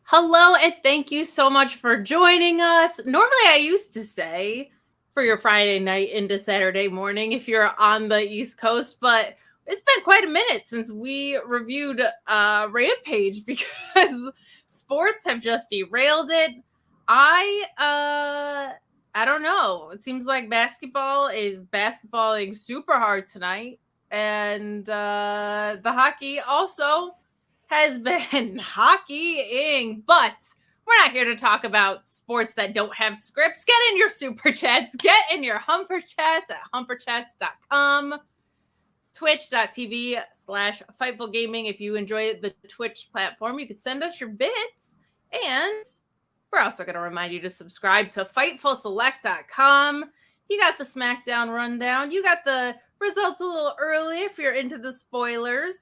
Hello, and thank you so much for joining us. Normally, I used to say for your Friday night into Saturday morning if you're on the East Coast, but it's been quite a minute since we reviewed Rampage because sports have just derailed it. I don't know. It seems like basketball is basketballing super hard tonight, and the hockey also has been hockeying, but we're not here to talk about sports that don't have scripts. Get in your super chats, get in your humper chats at humperchats.com, twitch.tv/Fightful Gaming. If you enjoy the Twitch platform, you could send us your bits. And we're also going to remind you to subscribe to FightfulSelect.com. You got the Smackdown rundown. You got the results a little early if you're into the spoilers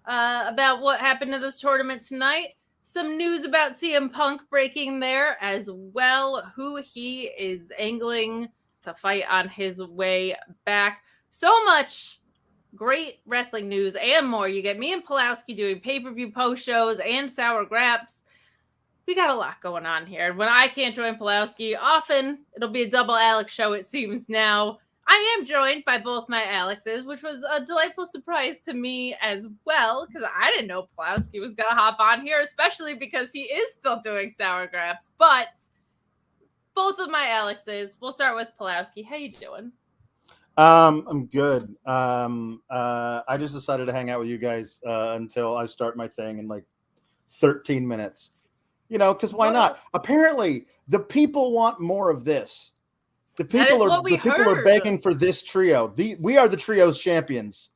about what happened to this tournament tonight. Some news about CM Punk breaking there as well, who he is angling to fight on his way back. So much great wrestling news and more. You get me and Pulowski doing pay-per-view post shows and sour graps. We got a lot going on here. When I can't join Pulowski, often it'll be a double Alex show, it seems now. I am joined by both my Alexes, which was a delightful surprise to me as well, because I didn't know Pulowski was going to hop on here, especially because he is still doing sour graps. But both of my Alexes, we'll start with Pulowski. How you doing? I'm good. I just decided to hang out with you guys until I start my thing in like 13 minutes. You know, because why not? Apparently, the people want more of this. The people are begging for this trio. We are the trios champions.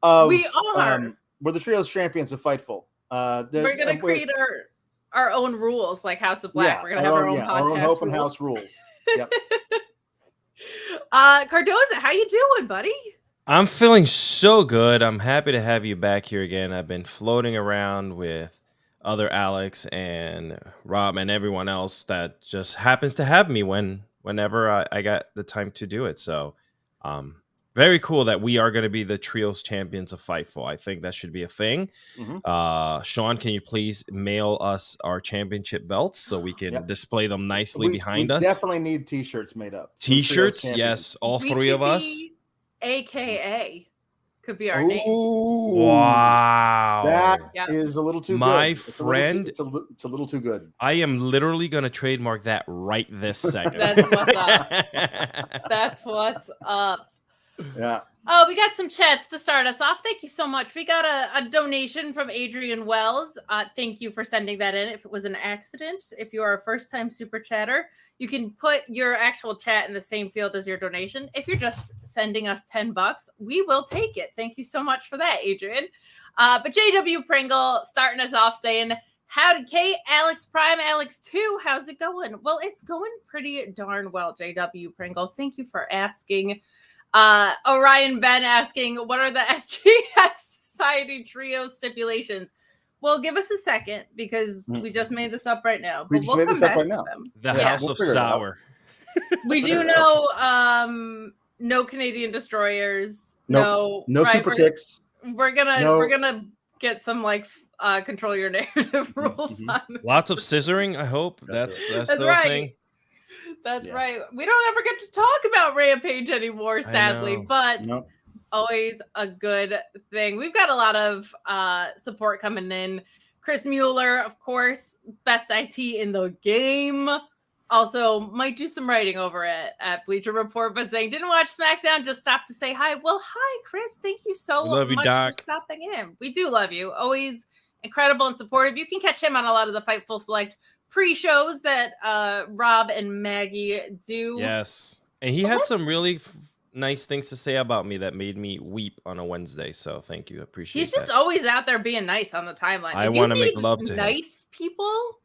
We are. We're the trios champions of Fightful. We're gonna create our own rules, like House of Black. We're gonna have our own podcast. Our own open house rules. Yep. Cardoza, how you doing, buddy? I'm feeling so good. I'm happy to have you back here again. I've been floating around with other Alex and Rob and everyone else that just happens to have me whenever I got the time to do it. So very cool that we are going to be the trios champions of Fightful. I think that should be a thing. Mm-hmm. Sean, can you please mail us our championship belts so we can display them nicely behind us? Definitely need t-shirts made up. T-shirts, yes, all three of us. AKA could be our name. Wow. That is a little too good. My friend. It's a little too good. I am literally going to trademark that right this second. That's what's up. That's what's up. Yeah. Oh, we got some chats to start us off. Thank you so much. We got a donation from Adrian Wells. Thank you for sending that in. If it was an accident, if you are a first-time super chatter, you can put your actual chat in the same field as your donation. If you're just sending us $10, we will take it. Thank you so much for that, Adrian. But JW Pringle starting us off saying, howdy, Kate, Alex Prime, Alex 2. How's it going? Well, it's going pretty darn well, JW Pringle. Thank you for asking. Orion Ben asking, what are the SGS Society Trio stipulations? Well, give us a second because we just made this up right now. We'll come back to them. The House of Sour. We do know no Canadian destroyers. No super kicks. We're gonna get some like control your narrative rules on this. Lots of scissoring, I hope. That's the right. thing. That's right. We don't ever get to talk about Rampage anymore, sadly, but always a good thing. We've got a lot of support coming in. Chris Mueller, of course, best IT in the game. Also, might do some writing over at Bleacher Report, but saying, didn't watch SmackDown, just stopped to say hi. Well, hi, Chris. Thank you so much for stopping in. We do love you. Always incredible and supportive. You can catch him on a lot of the Fightful Select pre-shows that Rob and Maggie do. Yes. And he had some really nice things to say about me that made me weep on a Wednesday. So thank you. I appreciate it. He's just always out there being nice on the timeline. I want to make love to nice people,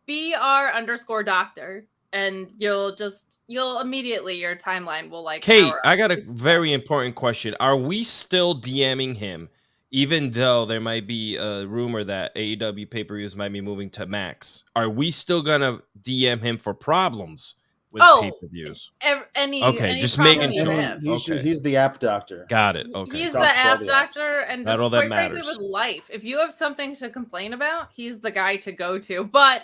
BR_doctor. And you'll immediately, your timeline will like. Kate, I got a very important question. Are we still DMing him? Even though there might be a rumor that AEW pay-per-views might be moving to Max, are we still going to DM him for problems with pay-per-views? Okay, just making sure. Okay. He's the app doctor. Got it. Okay. He's the app doctor, and just quite frankly with life. If you have something to complain about, he's the guy to go to. But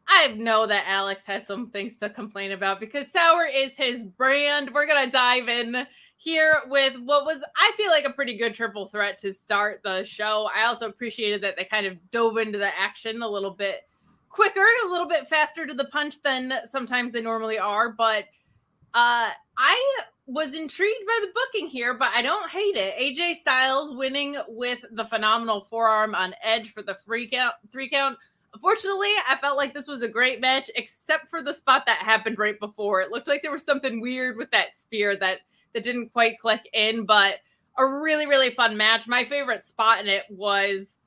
I know that Alex has some things to complain about because Sour is his brand. We're going to dive in here with what was, I feel like, a pretty good triple threat to start the show. I also appreciated that they kind of dove into the action a little bit quicker, a little bit faster to the punch than sometimes they normally are. But I was intrigued by the booking here, but I don't hate it. AJ Styles winning with the phenomenal forearm on Edge for the 3 count. Unfortunately, I felt like this was a great match, except for the spot that happened right before. It looked like there was something weird with that spear that didn't quite click in, but a really, really fun match. My favorite spot in it was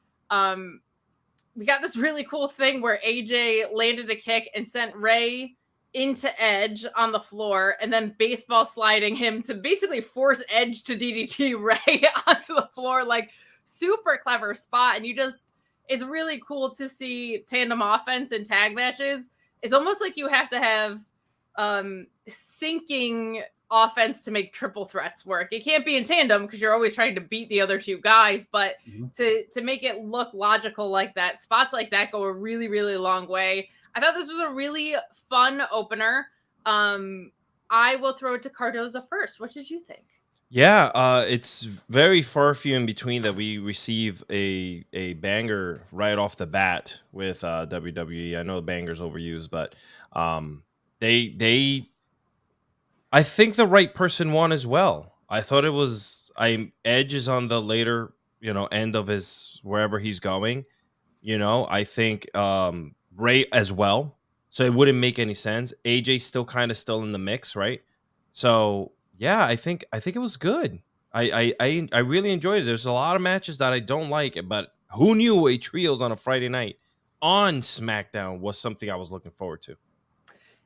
we got this really cool thing where AJ landed a kick and sent Ray into Edge on the floor and then baseball sliding him to basically force Edge to DDT Ray onto the floor. Like, super clever spot. And it's really cool to see tandem offense in tag matches. It's almost like you have to have syncing offense to make triple threats work. It can't be in tandem because you're always trying to beat the other two guys, but to make it look logical like that, spots like that go a really, really long way. I thought this was a really fun opener. I will throw it to Cardoza first. What did you think? Yeah, it's very far few in between that we receive a banger right off the bat with WWE. I know the banger's overused, but I think the right person won as well. I thought it was Edge is on the later end of his wherever he's going. I think Ray as well. So it wouldn't make any sense. AJ still in the mix, right? So yeah, I think it was good. I really enjoyed it. There's a lot of matches that I don't like, but who knew a trios on a Friday night on SmackDown was something I was looking forward to.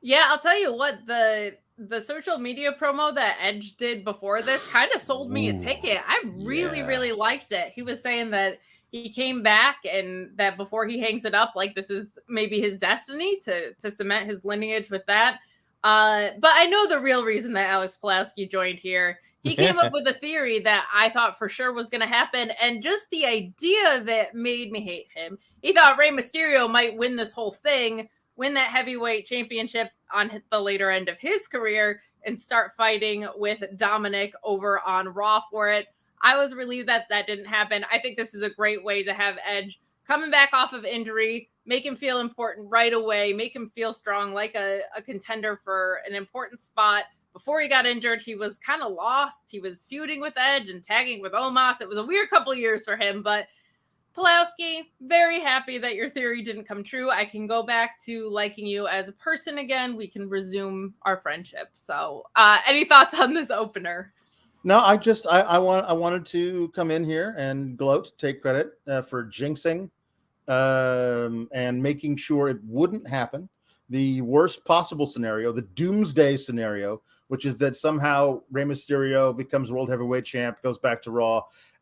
Yeah, I'll tell you what, the social media promo that Edge did before this kind of sold me a ticket. I really, really liked it. He was saying that he came back and that before he hangs it up, like this is maybe his destiny to cement his lineage with that. But I know the real reason that Alex Pulaski joined here. He came up with a theory that I thought for sure was going to happen. And just the idea of it made me hate him. He thought Rey Mysterio might win this whole thing, win that heavyweight championship on the later end of his career, and start fighting with Dominic over on Raw for it. I was relieved that didn't happen. I think this is a great way to have Edge coming back off of injury, make him feel important right away, make him feel strong, like a contender for an important spot. Before he got injured, he was kind of lost. He was feuding with Edge and tagging with Omos. It was a weird couple of years for him, but Pulaski, very happy that your theory didn't come true. I can go back to liking you as a person again. We can resume our friendship. So any thoughts on this opener? No, I wanted to come in here and gloat, take credit for jinxing and making sure it wouldn't happen. The worst possible scenario, the doomsday scenario, which is that somehow Rey Mysterio becomes World Heavyweight Champ, goes back to Raw,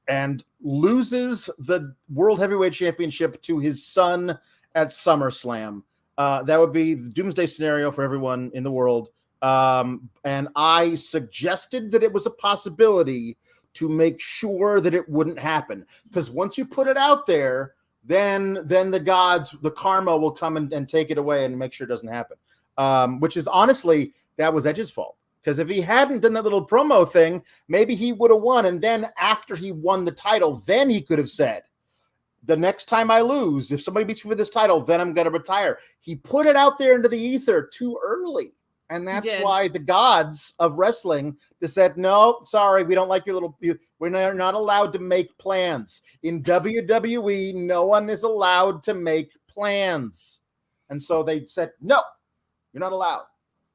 and loses the World Heavyweight Championship to his son at SummerSlam. That would be the doomsday scenario for everyone in the world. And I suggested that it was a possibility to make sure that it wouldn't happen. Because once you put it out there, then the gods, the karma will come and take it away and make sure it doesn't happen. Which is honestly, that was Edge's fault. Because if he hadn't done that little promo thing, maybe he would have won. And then after he won the title, then he could have said, the next time I lose, if somebody beats me for this title, then I'm going to retire. He put it out there into the ether too early. And that's why the gods of wrestling just said, no, sorry, we don't like your little, we're not allowed to make plans. In WWE, no one is allowed to make plans. And so they said, no, you're not allowed.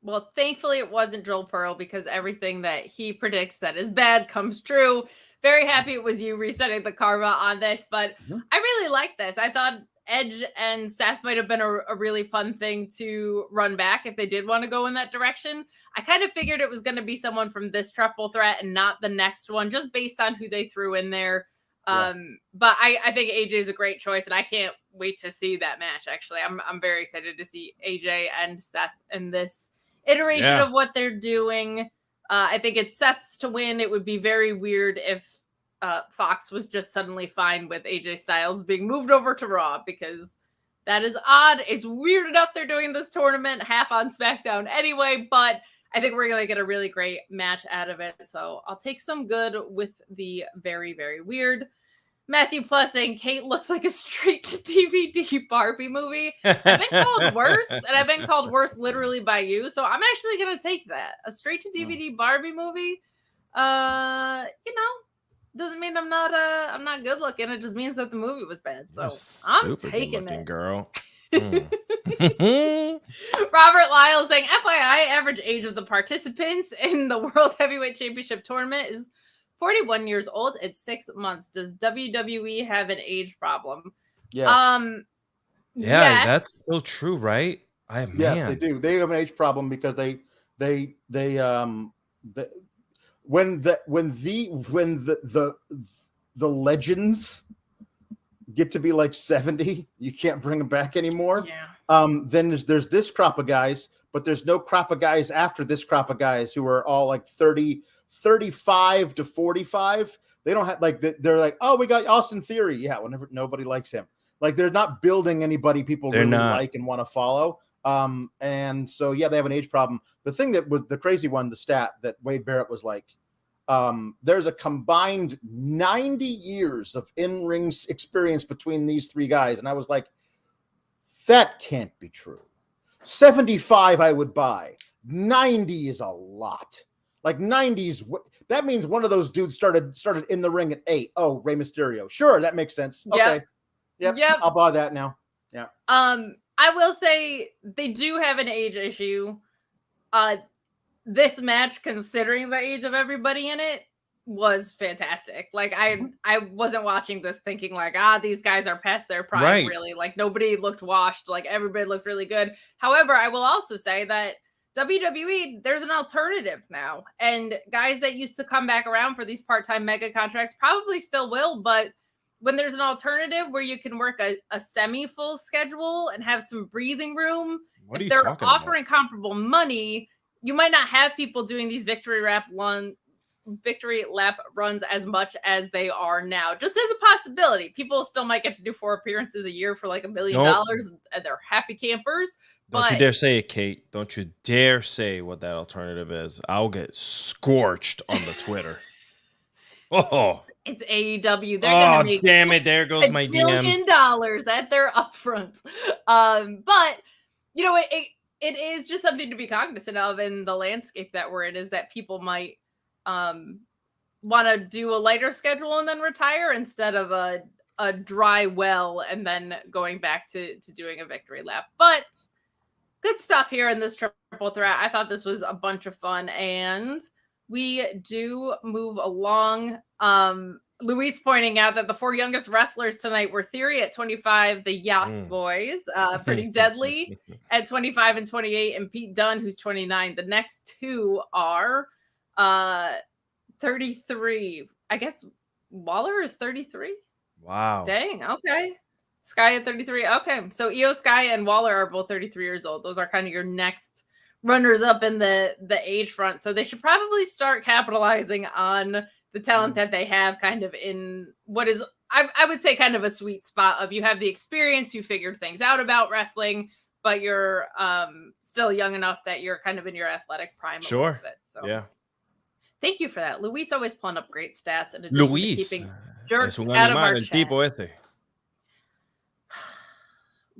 Well, thankfully it wasn't Joel Pearl because everything that he predicts that is bad comes true. Very happy it was you resetting the karma on this, but I really like this. I thought Edge and Seth might have been a really fun thing to run back if they did want to go in that direction. I kind of figured it was going to be someone from this triple threat and not the next one, just based on who they threw in there. But I think AJ is a great choice, and I can't wait to see that match. Actually, I'm very excited to see AJ and Seth in this iteration of what they're doing. I think it's Seth's to win. It would be very weird if Fox was just suddenly fine with AJ Styles being moved over to Raw, because that is odd. It's weird enough they're doing this tournament half on SmackDown anyway, but I think we're going to get a really great match out of it. So I'll take some good with the very, very weird. Matthew Plus saying Kate looks like a straight-to-DVD Barbie movie. I've been called worse, and I've been called worse literally by you, so I'm actually going to take that. A straight-to-DVD Barbie movie, doesn't mean I'm not good looking. It just means that the movie was bad. So I'm taking it, girl. Robert Lyle saying, FYI, average age of the participants in the World Heavyweight Championship tournament is 41 years old. It's 6 months. Does WWE have an age problem? Yes. Yes. That's still true, right? Yes, they do. They have an age problem because when the legends get to be like 70, you can't bring them back anymore. Yeah. Then there's this crop of guys, but there's no crop of guys after this crop of guys who are all like 35 to 45. They don't have they're like, oh, we got Austin Theory. Yeah, whenever nobody likes him. Like they're not building anybody people really like and want to follow. And so yeah, they have an age problem. The thing that was the crazy one, the stat that Wade Barrett was like, there's a combined 90 years of in-ring experience between these three guys. And I was like, that can't be true. 75 I would buy. 90 is a lot. Like 90s, that means one of those dudes started in the ring at 8. Oh, Rey Mysterio. Sure, that makes sense. Okay. Yep. I'll buy that now. Yeah. I will say they do have an age issue. This match, considering the age of everybody in it, was fantastic. Like I wasn't watching this thinking like, these guys are past their prime, right. Really. Like nobody looked washed. Like everybody looked really good. However, I will also say that WWE, there's an alternative now. And guys that used to come back around for these part-time mega contracts probably still will, but when there's an alternative where you can work a semi-full schedule and have some breathing room, if they're offering comparable money, you might not have people doing these victory lap runs as much as they are now. Just as a possibility. People still might get to do 4 appearances a year for like $1 million, and they're happy campers. Don't you dare say it, Kate. Don't you dare say what that alternative is. I'll get scorched on the Twitter. Oh, it's AEW. They're gonna make damn it! There goes my DMs. $1 billion at their upfront. But you know, it is just something to be cognizant of in the landscape that we're in. Is that people might want to do a lighter schedule and then retire instead of a dry well and then going back to doing a victory lap. But good stuff here in this triple threat. I thought this was a bunch of fun, and we do move along. Luis pointing out that the 4 youngest wrestlers tonight were Theory at 25, the Yas Boys, Pretty Deadly at 25 and 28, and Pete Dunne, who's 29. The next 2 are 33. I guess Waller is 33. Wow. Dang. Okay. Sky at 33. Okay. So Io Sky and Waller are both 33 years old. Those are kind of your next runners up in the age front. So they should probably start capitalizing on the talent that they have kind of in what is, I would say, kind of a sweet spot of you have the experience, you figured things out about wrestling, but you're still young enough that you're kind of in your athletic prime. Sure. So yeah. Thank you for that. Luis always pulling up great stats in addition to keeping jerks out of our chat.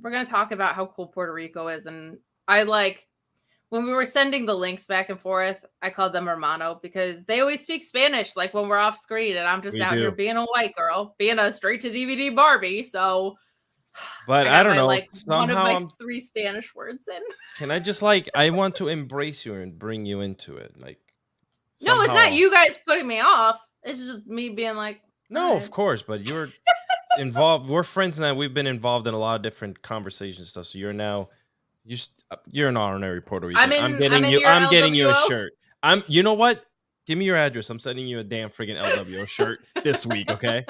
We're going to talk about how cool Puerto Rico is. And when we were sending the links back and forth, I called them hermano because they always speak Spanish, like when we're off screen, and I'm just here being a white girl, being a straight to DVD Barbie. So, but I don't know. One of my 3 Spanish words in. Can I just I want to embrace you and bring you into it? Somehow... No, it's not you guys putting me off. It's just me being like, no, of course, but you're involved. We're friends now. We've been involved in a lot of different conversation stuff. So you're now. You're an honorary Puerto Rican. I'm getting you a shirt. You know what? Give me your address. I'm sending you a damn friggin' LWO shirt this week, okay?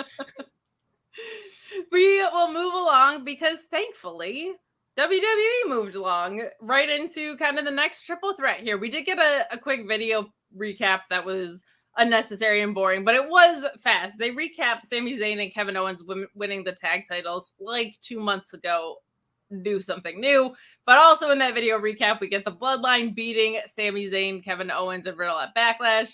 We will move along because thankfully WWE moved along right into kind of the next triple threat here. We did get a quick video recap that was unnecessary and boring, but it was fast. They recapped Sami Zayn and Kevin Owens winning the tag titles like 2 months ago. Do something new. But also in that video recap, we get the Bloodline beating Sami Zayn, Kevin Owens, and Riddle at Backlash.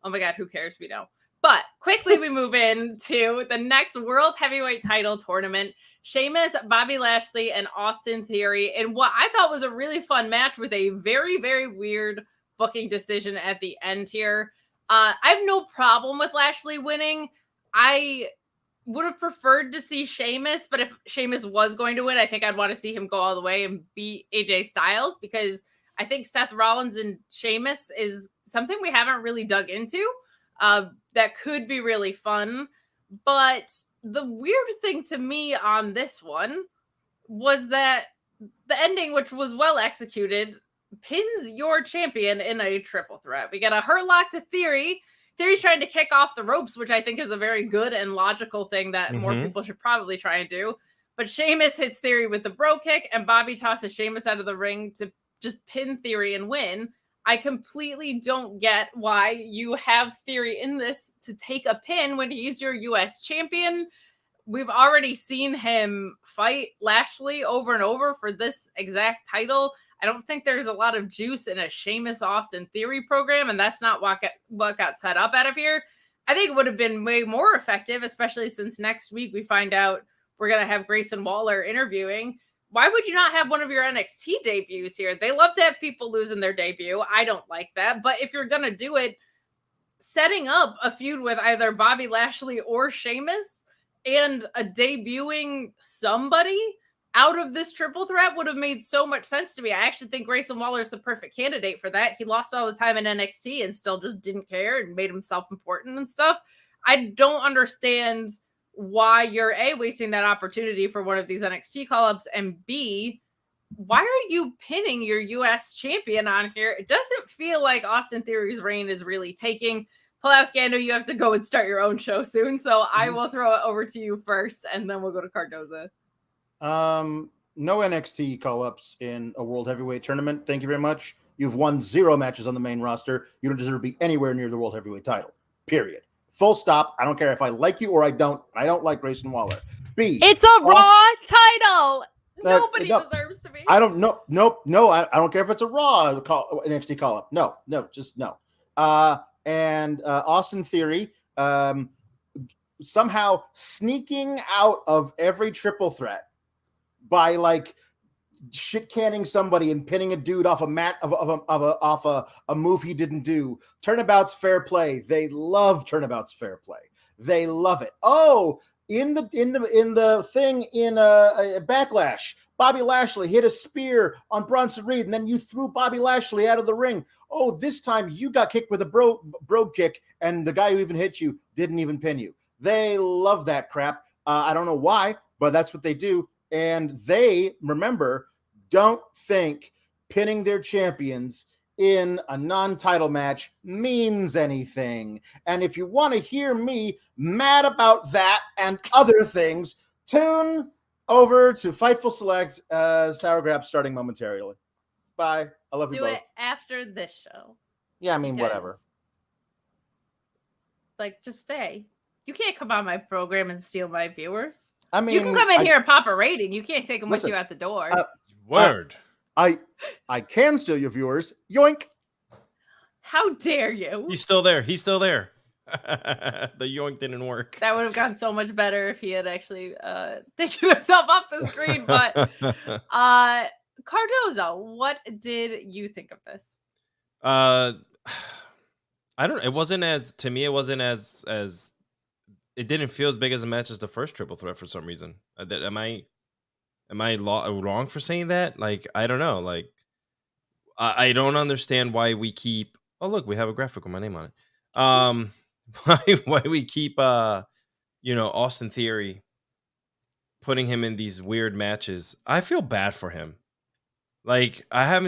Oh my God, who cares? We know. But quickly we move into the next World Heavyweight title tournament. Sheamus, Bobby Lashley, and Austin Theory in what I thought was a really fun match with a very, very weird booking decision at the end here. I have no problem with Lashley winning. I would have preferred to see Sheamus, but if Sheamus was going to win, I think I'd want to see him go all the way and beat AJ Styles, because I think Seth Rollins and Sheamus is something we haven't really dug into. That could be really fun. But the weird thing to me on this one was that the ending, which was well executed, pins your champion in a triple threat. We get a hurt lock to Theory. Theory's trying to kick off the ropes, which I think is a very good and logical thing that more people should probably try and do. But Sheamus hits Theory with the bro kick, and Bobby tosses Sheamus out of the ring to just pin Theory and win. I completely don't get why you have Theory in this to take a pin when he's your US champion. We've already seen him fight Lashley over and over for this exact title. I don't think there's a lot of juice in a Sheamus Austin Theory program, and that's not what got set up out of here. I think it would have been way more effective, especially since next week we find out we're going to have Grayson Waller interviewing. Why would you not have one of your NXT debuts here? They love to have people losing their debut. I don't like that. But if you're going to do it, setting up a feud with either Bobby Lashley or Sheamus and a debuting somebody out of this triple threat would have made so much sense to me. I actually think Grayson Waller is the perfect candidate for that. He lost all the time in NXT and still just didn't care and made himself important and stuff. I don't understand why you're A, wasting that opportunity for one of these NXT call-ups, and B, why are you pinning your US champion on here? It doesn't feel like Austin Theory's reign is really taking. Pulowski, I know you have to go and start your own show soon, so I will throw it over to you first, and then we'll go to Cardoza. No NXT call-ups in a World Heavyweight tournament. Thank you very much. You've won 0 matches on the main roster. You don't deserve to be anywhere near the World Heavyweight title. Period. Full stop. I don't care if I like you or I don't. I don't like Grayson Waller. B. It's a Raw title. Nobody deserves to be. I don't know. Nope. No, I don't care if it's a Raw NXT call-up. No, just no. And Austin Theory somehow sneaking out of every triple threat by like shit canning somebody and pinning a dude off a mat off a move he didn't do. Turnabout's fair play. They love Turnabout's fair play. They love it. Oh, in the thing in a Backlash, Bobby Lashley hit a spear on Bronson Reed, and then you threw Bobby Lashley out of the ring. Oh, this time you got kicked with a bro kick, and the guy who even hit you didn't even pin you. They love that crap. I don't know why, but that's what they do. And they, remember, don't think pinning their champions in a non-title match means anything. And if you want to hear me mad about that and other things, tune over to Fightful Select. Sour Grab starting momentarily. Bye. I love you both. Do it after this show. Yeah, I mean, whatever. Like, just stay. You can't come on my program and steal my viewers. I mean, you can come in here and pop a rating. You can't take them with you at the door. Word. I can steal your viewers. Yoink. How dare you? He's still there. The yoink didn't work. That would have gone so much better if he had actually taken himself off the screen. But Cardozo, what did you think of this? I don't. It wasn't as to me. It wasn't as. It didn't feel as big as a match as the first triple threat for some reason. Am I wrong for saying that? Like, I don't know. Like, I don't understand why we keep. Oh, look, we have a graphic with my name on it. Why we keep Austin Theory, putting him in these weird matches. I feel bad for him. Like, I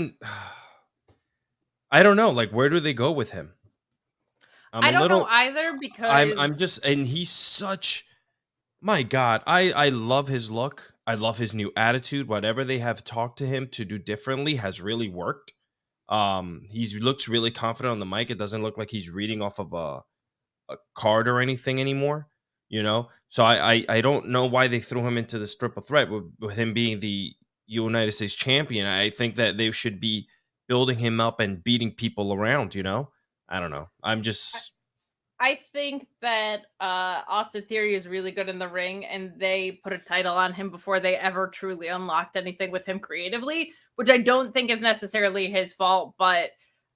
don't know. Like, where do they go with him? I don't know either, because I'm just, and he's such, my God, I love his look. I love his new attitude. Whatever they have talked to him to do differently has really worked. He looks really confident on the mic. It doesn't look like he's reading off of a card or anything anymore, you know? So I don't know why they threw him into this triple threat with him being the United States champion. I think that they should be building him up and beating people around, you know? I don't know. I think that Austin Theory is really good in the ring, and they put a title on him before they ever truly unlocked anything with him creatively, which I don't think is necessarily his fault, but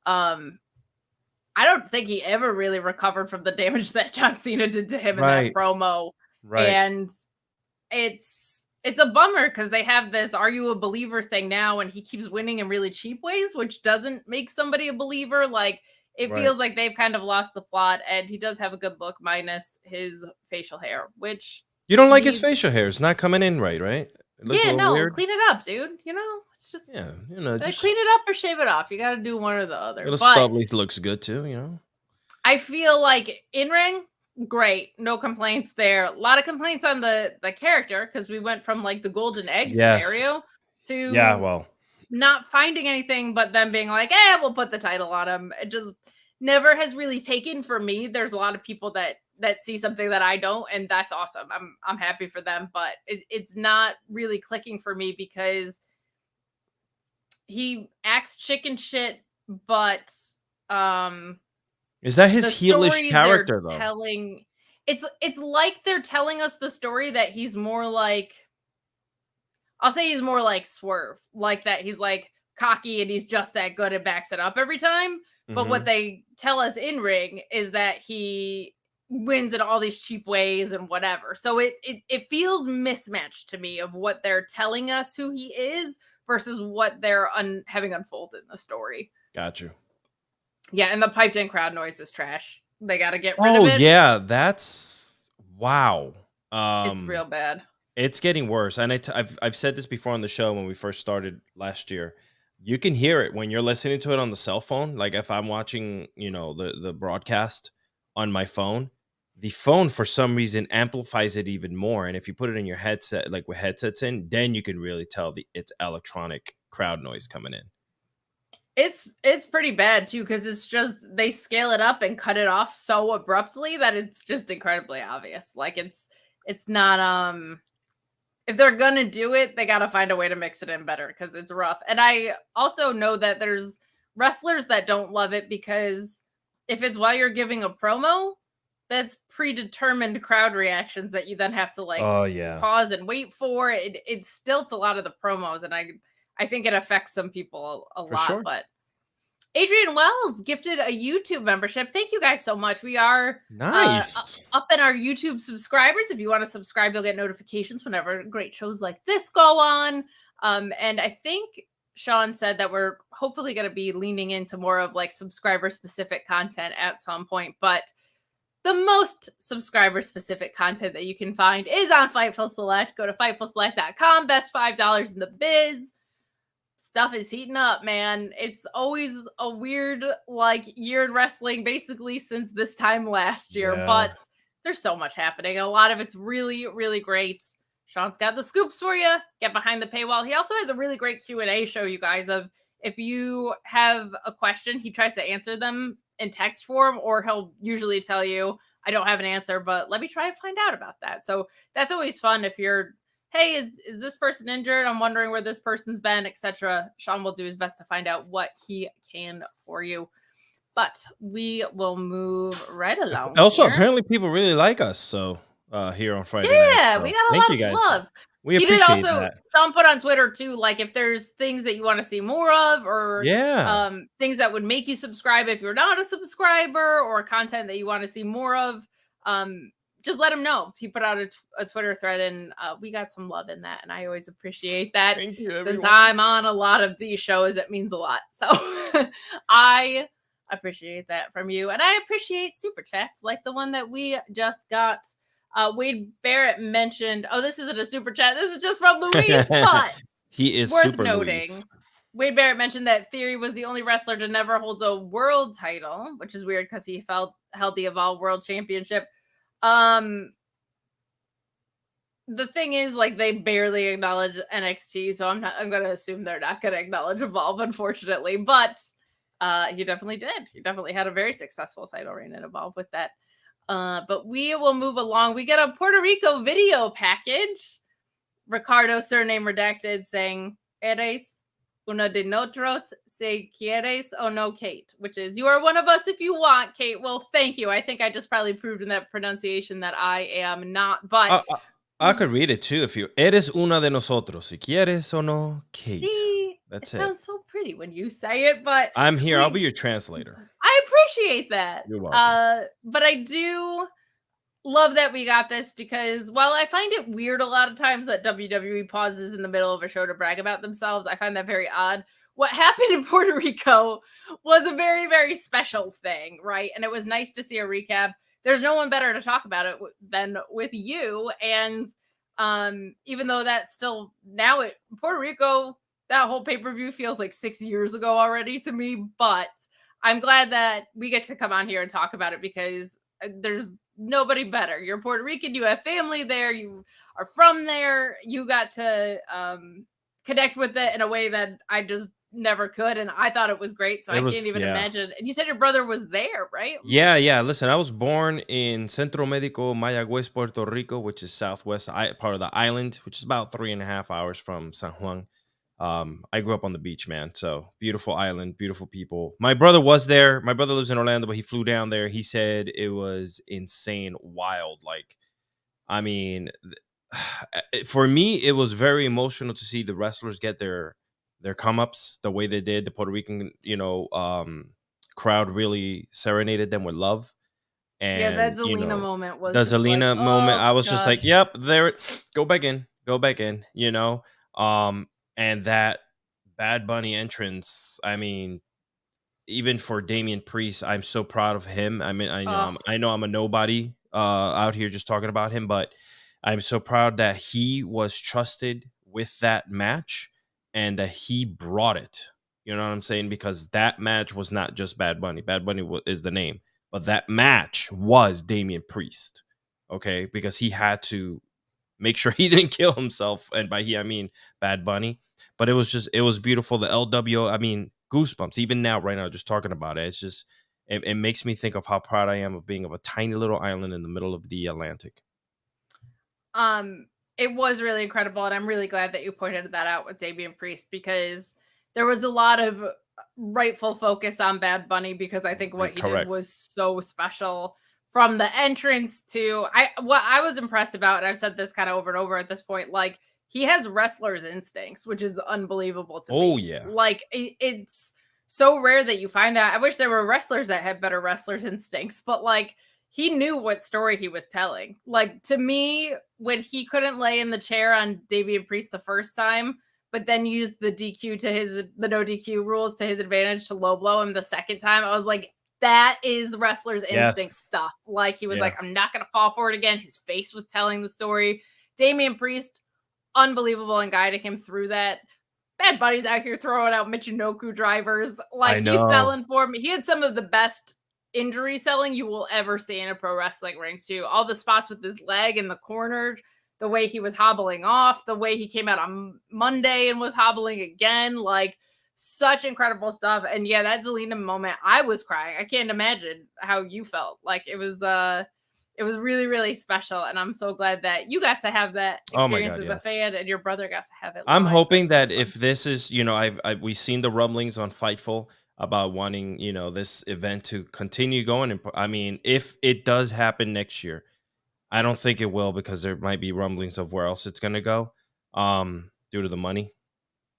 I don't think he ever really recovered from the damage that John Cena did to him in that promo. Right. And it's a bummer because they have this "Are you a believer?" thing now, and he keeps winning in really cheap ways, which doesn't make somebody a believer. Like, it feels like they've kind of lost the plot, and he does have a good look minus his facial hair, which you don't like his facial hair. It's not coming in right? It looks weird. Clean it up, dude. You know, it's just just clean it up or shave it off. You got to do one or the other. Little stubbly looks good too, you know. I feel like in ring, great, no complaints there. A lot of complaints on the character because we went from like the golden egg scenario to not finding anything, but then being like, we'll put the title on him. It just never has really taken for me. There's a lot of people that see something that I don't, and that's awesome. I'm happy for them, but it's not really clicking for me because he acts chicken shit, but is that his heelish character though? It's like they're telling us the story that he's more like, I'll say he's more like Swerve, like that he's like cocky and he's just that good and backs it up every time. But what they tell us in ring is that he wins in all these cheap ways and whatever. So it feels mismatched to me of what they're telling us who he is versus what they're having unfolded in the story. Got you. Yeah, and the piped in crowd noise is trash. They got to get rid of it. Oh yeah, that's wow. It's real bad. It's getting worse, and I've said this before on the show when we first started last year. You can hear it when you're listening to it on the cell phone. Like if I'm watching, the broadcast on my phone, the phone for some reason amplifies it even more. And if you put it in your headset, like with headsets in, then you can really tell it's electronic crowd noise coming in. It's pretty bad too, because it's just they scale it up and cut it off so abruptly that it's just incredibly obvious. Like it's not if they're gonna do it, they gotta find a way to mix it in better because it's rough. And I also know that there's wrestlers that don't love it because if it's while you're giving a promo, that's predetermined crowd reactions that you then have to pause and wait for. It stilts a lot of the promos, and I think it affects some people a lot. Sure. But Adrian Wells gifted a YouTube membership. Thank you guys so much. We are nice up in our YouTube subscribers. If you want to subscribe, you'll get notifications whenever great shows like this go on. And I think Sean said that we're hopefully going to be leaning into more of like subscriber specific content at some point. But the most subscriber specific content that you can find is on Fightful Select. Go to FightfulSelect.com. Best $5 in the biz. Stuff is heating up, man. It's always a weird year in wrestling, basically since this time last year. Yeah. But there's so much happening. A lot of it's really, really great. Sean's got the scoops for you. Get behind the paywall. He also has a really great Q&A show, you guys, of if you have a question, he tries to answer them in text form, or he'll usually tell you, I don't have an answer, but let me try and find out about that. So that's always fun if you're, hey, is this person injured? I'm wondering where this person's been, etc. Sean will do his best to find out what he can for you. But we will move right along. Also, apparently people really like us. So here on Friday night. Yeah, we got a lot of love. We appreciate that. Sean put on Twitter too, like if there's things that you want to see more of, or things that would make you subscribe if you're not a subscriber, or content that you want to see more of, just let him know. He put out a Twitter thread, and we got some love in that, and I always appreciate that. Thank you, everyone. Since I'm on a lot of these shows, it means a lot. So I appreciate that from you, and I appreciate super chats like the one that we just got. Wade Barrett mentioned, this isn't a super chat. This is just from Luis, but he is worth super noting. Luis. Wade Barrett mentioned that Theory was the only wrestler to never hold a world title, which is weird because he held the Evolve World Championship. the thing is, like, they barely acknowledge NXT, so I'm gonna assume they're not gonna acknowledge Evolve, unfortunately. But he definitely did. He definitely had a very successful title reign in Evolve with that. But we will move along. We get a Puerto Rico video package. Ricardo, surname redacted, saying, Eres uno de nosotros si quieres o no, Kate, which is, you are one of us if you want, Kate. Well, thank you. I think I just probably proved in that pronunciation that I am not, but I could read it too if you. Eres una de nosotros si quieres o no, Kate. See, That's it it. sounds so pretty when you say it, but I'm here. I'll be your translator. I appreciate that. You're welcome. But I do love that we got this because while I find it weird a lot of times that WWE pauses in the middle of a show to brag about themselves, I find that very odd. What happened in Puerto Rico was a very, very special thing, right? And it was nice to see a recap. There's no one better to talk about it than with you. And even though that's still now Puerto Rico, that whole pay-per-view feels like 6 years ago already to me, but I'm glad that we get to come on here and talk about it because there's nobody better. You're Puerto Rican, you have family there, you are from there, you got to connect with it in a way that I just never could, and I thought it was great, so I can't even imagine. And you said your brother was there, right? Yeah. Listen, I was born in Centro Médico Mayagüez, Puerto Rico, which is southwest part of the island, which is about 3.5 hours from San Juan. I grew up on the beach, man. So beautiful island, beautiful people. My brother was there. My brother lives in Orlando, but he flew down there. He said it was insane, wild. Like, I mean, for me, it was very emotional to see the wrestlers get their come ups the way they did. The Puerto Rican, crowd really serenaded them with love. And yeah, that Zelina moment was the Zelina moment. I was just like, yep, there. Go back in. And that Bad Bunny entrance, I mean, even for Damian Priest, I'm so proud of him. I mean, I know I'm a nobody out here just talking about him, but I'm so proud that he was trusted with that match and that he brought it. You know what I'm saying? Because that match was not just Bad Bunny. Bad Bunny is the name, but that match was Damian Priest. Okay, because he had to make sure he didn't kill himself, and by he I mean Bad Bunny. But it was beautiful. The LWO, I mean, goosebumps even now, right now, just talking about it. It's just it makes me think of how proud I am of being of a tiny little island in the middle of the Atlantic. It was really incredible, and I'm really glad that you pointed that out with Damian Priest because there was a lot of rightful focus on Bad Bunny because I think what he did was so special. From the entrance to what I was impressed about, and I've said this kind of over and over at this point, like he has wrestler's instincts, which is unbelievable to me. Oh yeah, like it's so rare that you find that. I wish there were wrestlers that had better wrestler's instincts, but like he knew what story he was telling. Like to me, when he couldn't lay in the chair on Damian Priest the first time, but then used the DQ to the no DQ rules to his advantage to low blow him the second time, I was like, that is wrestler's instinct stuff. Like he was like, I'm not gonna fall for it again. His face was telling the story. Damian Priest, unbelievable in guiding him through that. Bad Bunny's out here throwing out Michinoku drivers. Like he's selling for me. He had some of the best injury selling you will ever see in a pro wrestling ring too. All the spots with his leg in the corner, the way he was hobbling off, the way he came out on Monday and was hobbling again, like such incredible stuff. And yeah, that Zelina moment, I was crying. I can't imagine how you felt. Like it was really, really special. And I'm so glad that you got to have that experience as a fan and your brother got to have it. I'm hoping that if this is, we've seen the rumblings on Fightful about wanting, this event to continue going. And I mean, if it does happen next year, I don't think it will because there might be rumblings of where else it's going to go due to the money,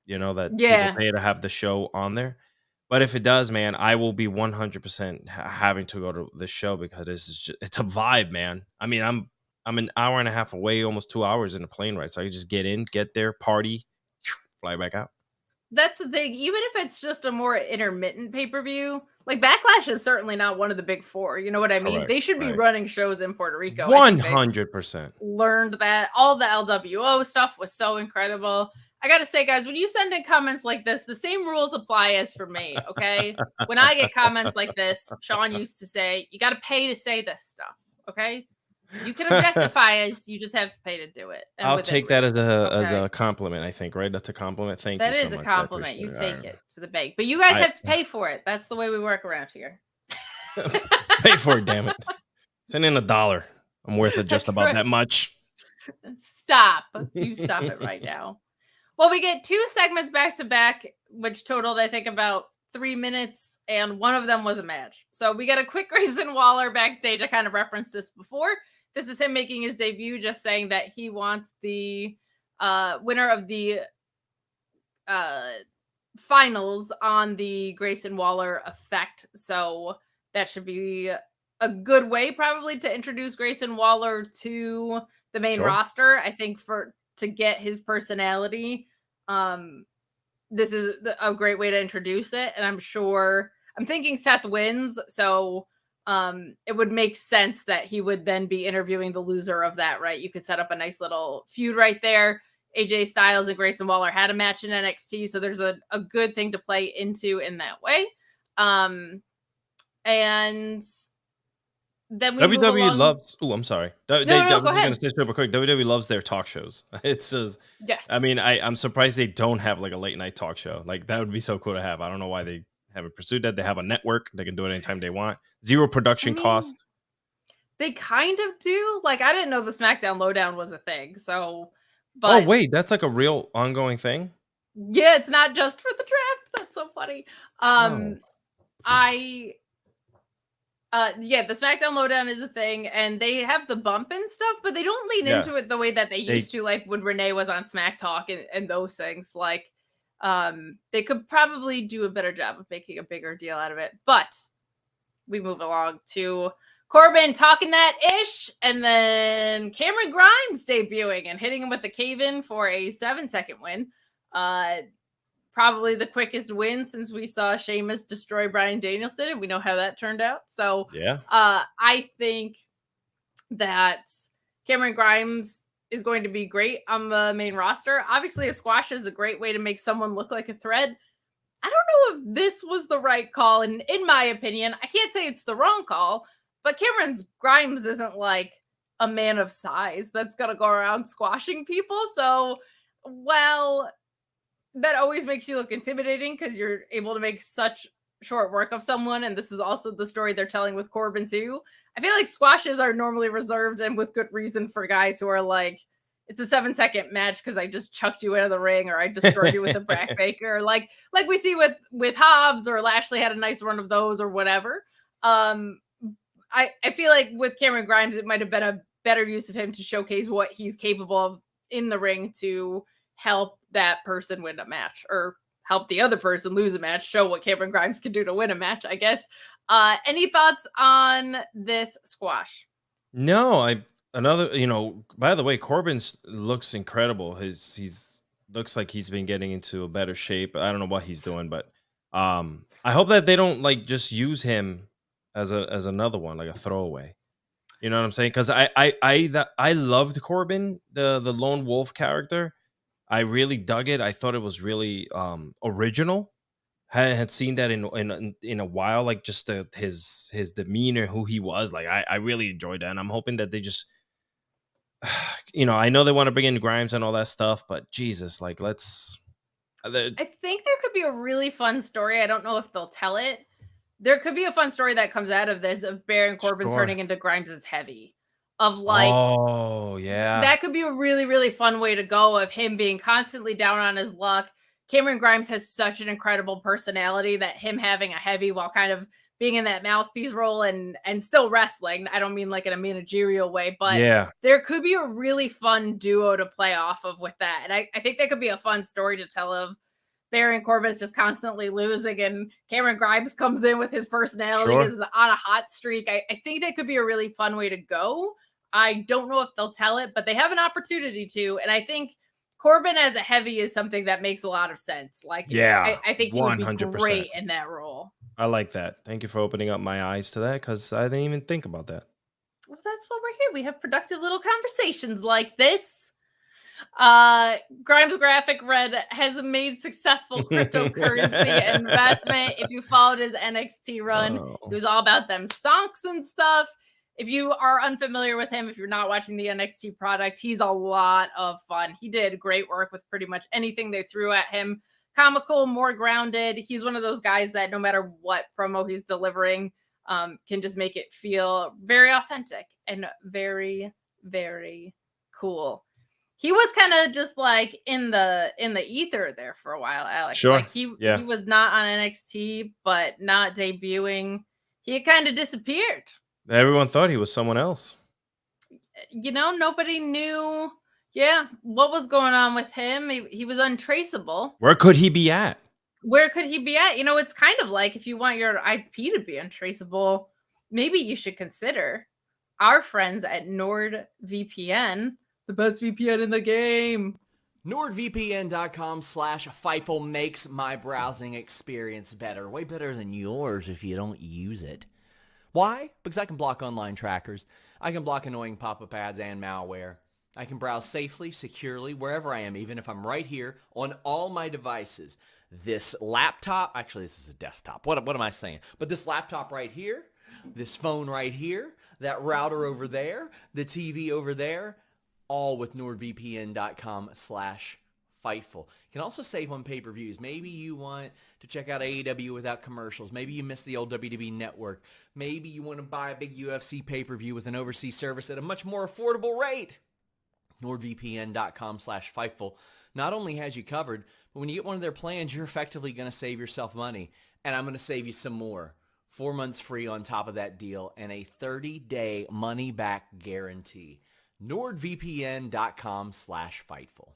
that people pay to have the show on there. But if it does, man, I will be 100% having to go to this show because it's a vibe, man. I mean, I'm an hour and a half away, almost 2 hours in a plane ride. So I can just get there, party, fly back out. That's the thing. Even if it's just a more intermittent pay-per-view, like Backlash is certainly not one of the big four. You know what I mean? They should be running shows in Puerto Rico. 100%. Learned that. All the LWO stuff was so incredible. I got to say, guys, when you send in comments like this, the same rules apply as for me, okay? When I get comments like this, Sean used to say, you got to pay to say this stuff, okay? You can objectify us. You just have to pay to do it. And I'll within take that reason, as okay? a compliment. I think, right? That's a compliment. Thank you That so is a much. I compliment. appreciate You it. take it to the bank, but you guys I have to pay for it. That's the way we work around here. pay for it. Damn it! Send in $1. I'm worth it just That's about right. that much. Stop. You stop it right now. Well, we get 2 segments back to back, which totaled, I think, about 3 minutes, and one of them was a match. So we got a quick Grayson Waller backstage. I kind of referenced this before. This is him making his debut, just saying that he wants the winner of the finals on the Grayson Waller effect. So that should be a good way probably to introduce Grayson Waller to the main roster. I think to get his personality, this is a great way to introduce it. And I'm thinking Seth wins. So it would make sense that he would then be interviewing the loser of that, right? You could set up a nice little feud right there. AJ Styles and Grayson Waller had a match in NXT, so there's a good thing to play into in that way. And then we WWE loves. Oh, I'm sorry. No, I'm go just ahead. gonna say super quick. WWE loves their talk shows. It says. Yes. I mean, I'm surprised they don't have like a late night talk show. Like that would be so cool to have. I don't know why they haven't pursued that. They have a network. They can do it anytime they want. Zero production cost. They kind of do. Like I didn't know the Smackdown Lowdown was a thing. So. But, oh wait, that's like a real ongoing thing. Yeah, it's not just for the draft. That's so funny. The Smackdown Lowdown is a thing, and they have the bump and stuff, but they don't lean into it the way that they used to, like when Renee was on Smack Talk and those things. Like, they could probably do a better job of making a bigger deal out of it. But we move along to Corbin talking that ish, and then Cameron Grimes debuting and hitting him with the cave-in for a 7-second win. Probably the quickest win since we saw Sheamus destroy Bryan Danielson, and we know how that turned out. So I think that Cameron Grimes is going to be great on the main roster. Obviously, a squash is a great way to make someone look like a thread. I don't know if this was the right call, and in my opinion, I can't say it's the wrong call, but Cameron Grimes isn't like a man of size that's going to go around squashing people. So, well, that always makes you look intimidating because you're able to make such short work of someone. And this is also the story they're telling with Corbin too. I feel like squashes are normally reserved, and with good reason, for guys who are like, it's a 7-second match because I just chucked you out of the ring, or I destroyed you with a backbreaker, like we see with Hobbs, or Lashley had a nice run of those, or whatever. I feel like with Cameron Grimes, it might have been a better use of him to showcase what he's capable of in the ring to help that person win a match, or help the other person lose a match, show what Cameron Grimes can do to win a match, I guess. Any thoughts on this squash? No, by the way, Corbin looks incredible. He's looks like he's been getting into a better shape. I don't know what he's doing, but I hope that they don't like just use him as another one, like a throwaway. You know what I'm saying? Because I loved Corbin, the lone wolf character. I really dug it. I thought it was really original. Had seen that in a while, like just his demeanor, who he was. Like I really enjoyed that, and I'm hoping that they just, I know they want to bring in Grimes and all that stuff, but Jesus, like let's. I think there could be a really fun story. I don't know if they'll tell it. There could be a fun story that comes out of this, of Baron Corbin turning into Grimes' heavy. Of like, oh yeah, that could be a really, really fun way to go, of him being constantly down on his luck. Cameron Grimes has such an incredible personality that him having a heavy while kind of being in that mouthpiece role and still wrestling, I don't mean like in a managerial way, but there could be a really fun duo to play off of with that. And I think that could be a fun story to tell, of Baron Corbin is just constantly losing, and Cameron Grimes comes in with his personality, is on a hot streak. I think that could be a really fun way to go. I don't know if they'll tell it, but they have an opportunity to. And I think Corbin as a heavy is something that makes a lot of sense. Like, I think he would be 100%. Great in that role. I like that. Thank you for opening up my eyes to that, because I didn't even think about that. Well, that's what we're here. We have productive little conversations like this. Grimes Graphic Red has made successful cryptocurrency investment. If you followed his NXT run, it was all about them stonks and stuff. If you are unfamiliar with him, if you're not watching the NXT product, he's a lot of fun. He did great work with pretty much anything they threw at him. Comical, more grounded. He's one of those guys that no matter what promo he's delivering, can just make it feel very authentic and very, very cool. He was kind of just like in the ether there for a while, Alex. Sure. Like he was not on NXT, but not debuting. He had kind of disappeared. Everyone thought he was someone else. Nobody knew what was going on with him. He was untraceable. Where could he be at? It's kind of like if you want your IP to be untraceable, maybe you should consider our friends at NordVPN, the best VPN in the game. NordVPN.com/Fightful makes my browsing experience better. Way better than yours if you don't use it. Why? Because I can block online trackers. I can block annoying pop-up ads and malware. I can browse safely, securely, wherever I am, even if I'm right here on all my devices. This laptop, actually this is a desktop. What am I saying? But this laptop right here, this phone right here, that router over there, the TV over there, all with NordVPN.com/Fightful. You can also save on pay-per-views. Maybe you want to check out AEW without commercials. Maybe you miss the old WWE network. Maybe you want to buy a big UFC pay-per-view with an overseas service at a much more affordable rate. NordVPN.com/Fightful not only has you covered, but when you get one of their plans, you're effectively going to save yourself money. And I'm going to save you some more. 4 months free on top of that deal and a 30-day money-back guarantee. NordVPN.com/Fightful.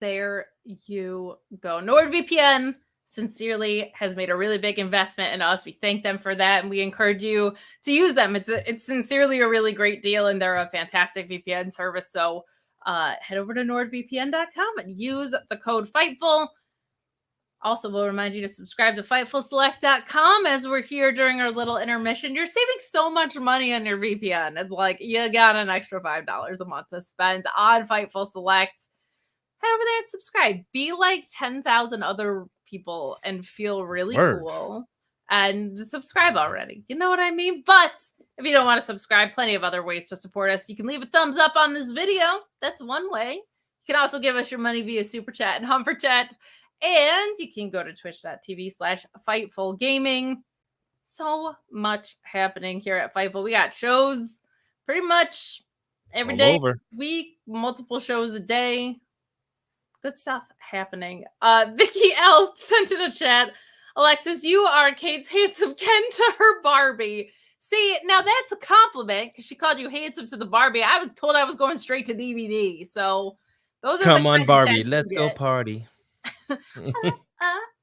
There you go. NordVPN sincerely has made a really big investment in us. We thank them for that, and we encourage you to use them. It's sincerely a really great deal, and they're a fantastic VPN service. So head over to NordVPN.com and use the code FIGHTFUL. Also, we'll remind you to subscribe to FightfulSelect.com as we're here during our little intermission. You're saving so much money on your VPN. It's like you got an extra $5 a month to spend on Fightful Select. Head over there and subscribe. Be like 10,000 other people and feel really cool. And subscribe already. You know what I mean? But if you don't want to subscribe, plenty of other ways to support us. You can leave a thumbs up on this video. That's one way. You can also give us your money via Super Chat and Humper Chat. And you can go to twitch.tv/FightfulGaming. So much happening here at Fightful. We got shows pretty much every day, week, multiple shows a day. Good stuff happening. Vicky L sent in a chat. Alexis, you are Kate's handsome Ken to her Barbie. See, now that's a compliment because she called you handsome to the Barbie. I was told I was going straight to DVD. So those are come on, Barbie. Let's go party.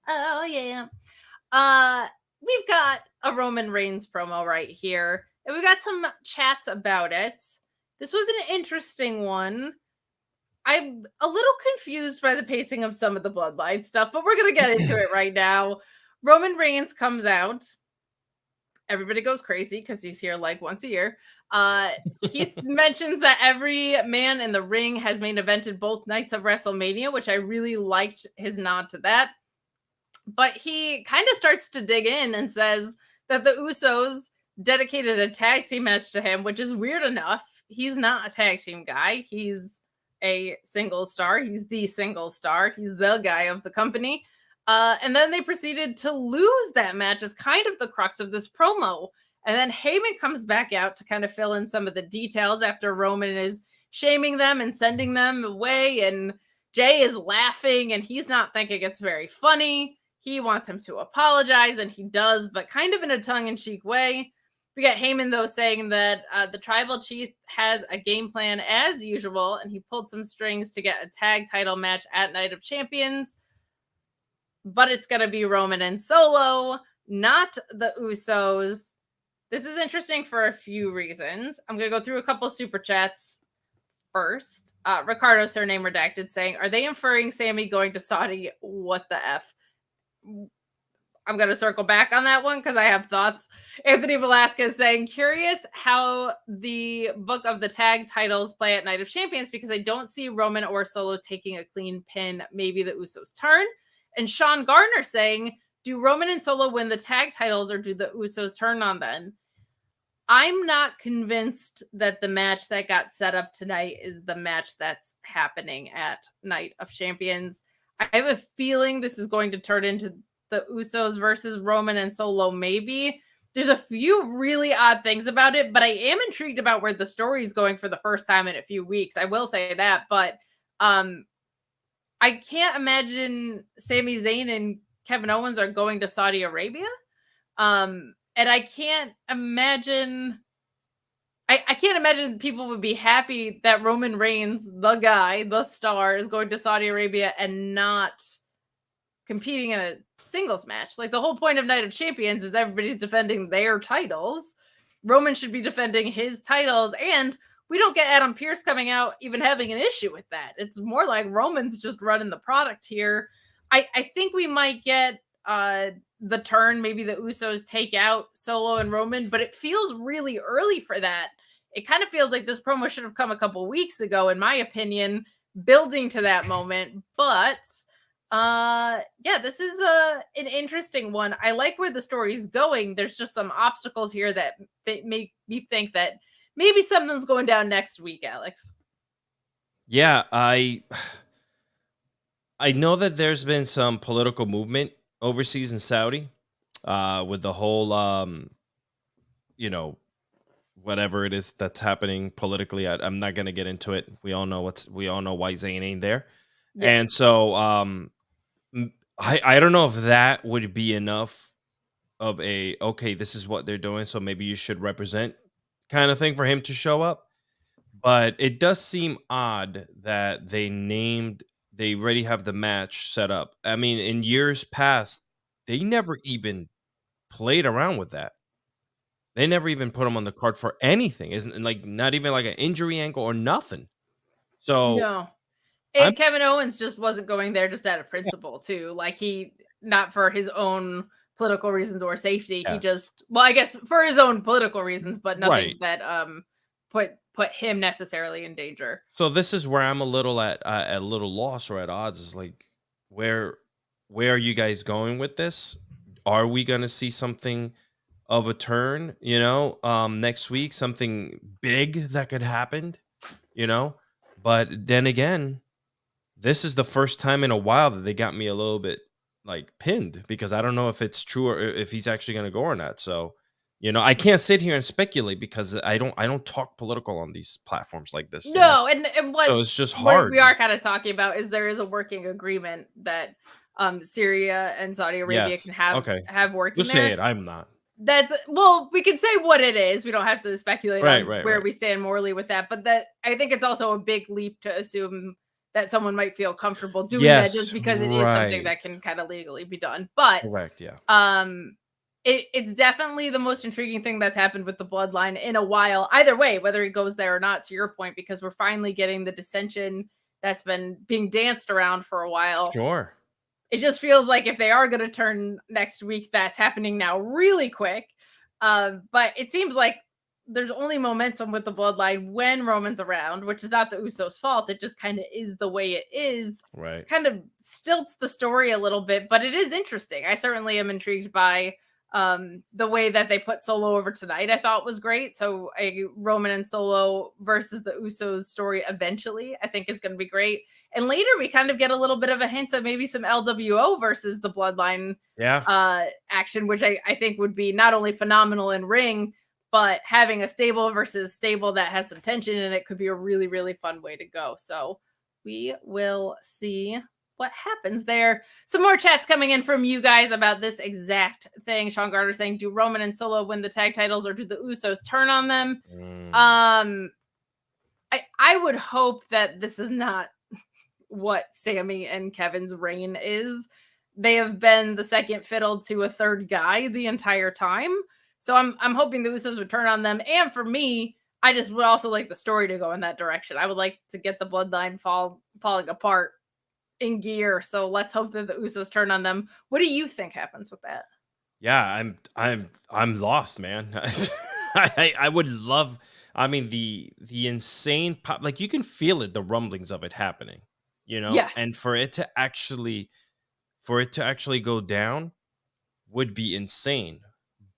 Oh yeah. We've got a Roman Reigns promo right here, and we've got some chats about it. This was an interesting one. I'm a little confused by the pacing of some of the Bloodline stuff, but we're gonna get into it right now. Roman Reigns comes out. Everybody goes crazy because he's here like once a year. He mentions that every man in the ring has main evented both nights of WrestleMania, which I really liked his nod to that. But he kind of starts to dig in and says that the Usos dedicated a tag team match to him, which is weird enough. He's not a tag team guy. He's a single star. He's the single star. He's the guy of the company. And then they proceeded to lose that match as kind of the crux of this promo. And then Heyman comes back out to kind of fill in some of the details after Roman is shaming them and sending them away. And Jay is laughing and he's not thinking it's very funny. He wants him to apologize, and he does, but kind of in a tongue-in-cheek way. We got Heyman, though, saying that the tribal chief has a game plan as usual, and he pulled some strings to get a tag title match at Night of Champions. But it's going to be Roman and Solo, not the Usos. This is interesting for a few reasons. I'm going to go through a couple super chats first. Ricardo, surname redacted, saying, are they inferring Sammy going to Saudi? What the F? I'm going to circle back on that one because I have thoughts. Anthony Velasquez saying, curious how the book of the tag titles play at Night of Champions because I don't see Roman or Solo taking a clean pin. Maybe the Usos turn. And Sean Garner saying, do Roman and Solo win the tag titles or do the Usos turn on them? I'm not convinced that the match that got set up tonight is the match that's happening at Night of Champions. I have a feeling this is going to turn into the Usos versus Roman and Solo, maybe. There's a few really odd things about it, but I am intrigued about where the story is going for the first time in a few weeks. I will say that, but I can't imagine Sami Zayn and Kevin Owens are going to Saudi Arabia. And I can't imagine I can't imagine people would be happy that Roman Reigns, the guy, the star, is going to Saudi Arabia and not competing in a singles match. Like, the whole point of Night of Champions is everybody's defending their titles. Roman should be defending his titles, and we don't get Adam Pearce coming out even having an issue with that. It's more like Roman's just running the product here. I think we might get the turn, maybe the Usos take out Solo and Roman, but it feels really early for that. It kind of feels like this promo should have come a couple weeks ago, in my opinion, building to that moment. But yeah, this is an interesting one. I like where the story's going. There's just some obstacles here that make me think that maybe something's going down next week, Alex. Yeah, I know that there's been some political movement overseas in Saudi, with the whole, whatever it is that's happening politically. I'm not gonna get into it. We all know why Zayn ain't there, Yeah. and so I don't know if that would be enough of a okay, this is what they're doing, so maybe you should represent kind of thing for him to show up. But it does seem odd that they already have the match set up. I mean, in years past, they never even played around with that. They never even put him on the card for anything. Isn't like not even like an injury angle or nothing. So No. I'm- Kevin Owens just wasn't going there just out of principle, too. Like, not for his own political reasons or safety. Yes. He just, well, I guess for his own political reasons, but nothing Right. that put him necessarily in danger. So this is where I'm a little at a little loss or at odds. Is like where are you guys going with this? Are we going to see something of a turn? Next week, something big that could happen. But then again, this is the first time in a while that they got me a little bit like pinned because I don't know if it's true or if he's actually going to go or not. So. I can't sit here and speculate because I don't talk political on these platforms like this. No, and what so it's just hard. We are kind of talking about is there is a working agreement that Syria and Saudi Arabia can have working. You'll say it. I'm not. We can say what it is. We don't have to speculate on where we stand morally with that. But that I think it's also a big leap to assume that someone might feel comfortable doing that just because it is something that can kind of legally be done. But correct, yeah. It's definitely the most intriguing thing that's happened with the bloodline in a while. Either way, whether he goes there or not, to your point, because we're finally getting the dissension that's been being danced around for a while. Sure. It just feels like if they are going to turn next week, that's happening now really quick. But it seems like there's only momentum with the bloodline when Roman's around, which is not the Usos' fault. It just kind of is the way it is. Right. Kind of stilts the story a little bit, but it is interesting. I certainly am intrigued by the way that they put Solo over tonight. I thought was great. So a Roman and Solo versus the Usos story eventually, I think is going to be great. And later we kind of get a little bit of a hint of maybe some LWO versus the bloodline action, which I think would be not only phenomenal in ring, but having a stable versus stable that has some tension in it could be a really, really fun way to go. So we will see what happens there. Some more chats coming in from you guys about this exact thing. Sean Gardner saying, do Roman and Solo win the tag titles or do the Usos turn on them? I would hope that this is not what Sami and Kevin's reign is. They have been the second fiddle to a third guy the entire time. So I'm hoping the Usos would turn on them. And for me, I just would also like the story to go in that direction. I would like to get the bloodline falling apart in gear. So let's hope that the Usos turn on them. What do you think happens with that? Yeah, I'm lost, man. I would love. I mean, the insane pop, like you can feel it, the rumblings of it happening, Yes. and for it to actually go down, would be insane.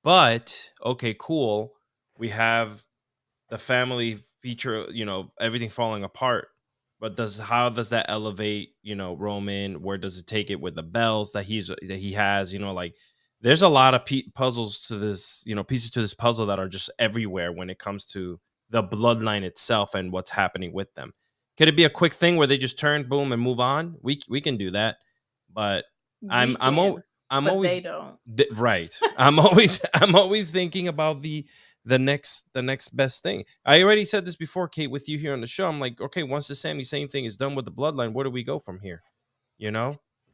But okay, cool. We have the family feature, everything falling apart. But how does that elevate, Roman? Where does it take it with the belts that he has? Like there's a lot of puzzles to this, pieces to this puzzle that are just everywhere when it comes to the bloodline itself and what's happening with them. Could it be a quick thing where they just turn, boom, and move on? We can do that, but I'm but always they don't. right. I'm always thinking about the next best thing. I already said this before, Kate, with you here on the show. I'm like, okay, once the Sami Zayn thing is done with the bloodline, where do we go from here?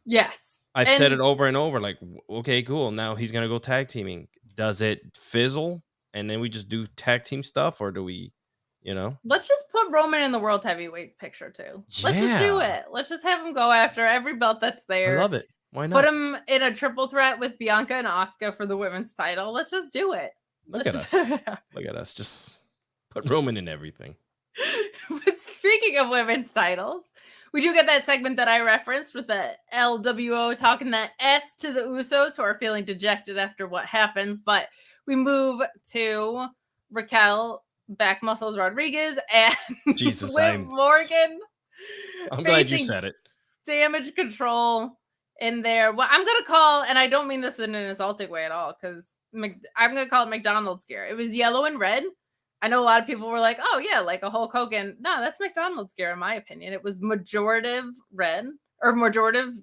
Yes. I've said it over and over, like, okay, cool. Now he's gonna go tag teaming. Does it fizzle and then we just do tag team stuff, or do we, Let's just put Roman in the world heavyweight picture too. Let's just do it. Let's just have him go after every belt that's there. I love it. Why not? Put him in a triple threat with Bianca and Asuka for the women's title. Let's just do it. Look at us. Look at us. Just put Roman in everything. But speaking of women's titles, we do get that segment that I referenced with the LWO talking that S to the Usos, who are feeling dejected after what happens. But we move to Raquel, Back Muscles Rodriguez, and Jesus, Liv Morgan. I'm glad you said it. Damage Control in there. What I'm going to call, and I don't mean this in an insulting way at all, because I'm going to call it McDonald's gear. It was yellow and red. I know a lot of people were like, oh, yeah, like a Hulk Hogan. No, that's McDonald's gear, in my opinion. It was majorative red, or majorative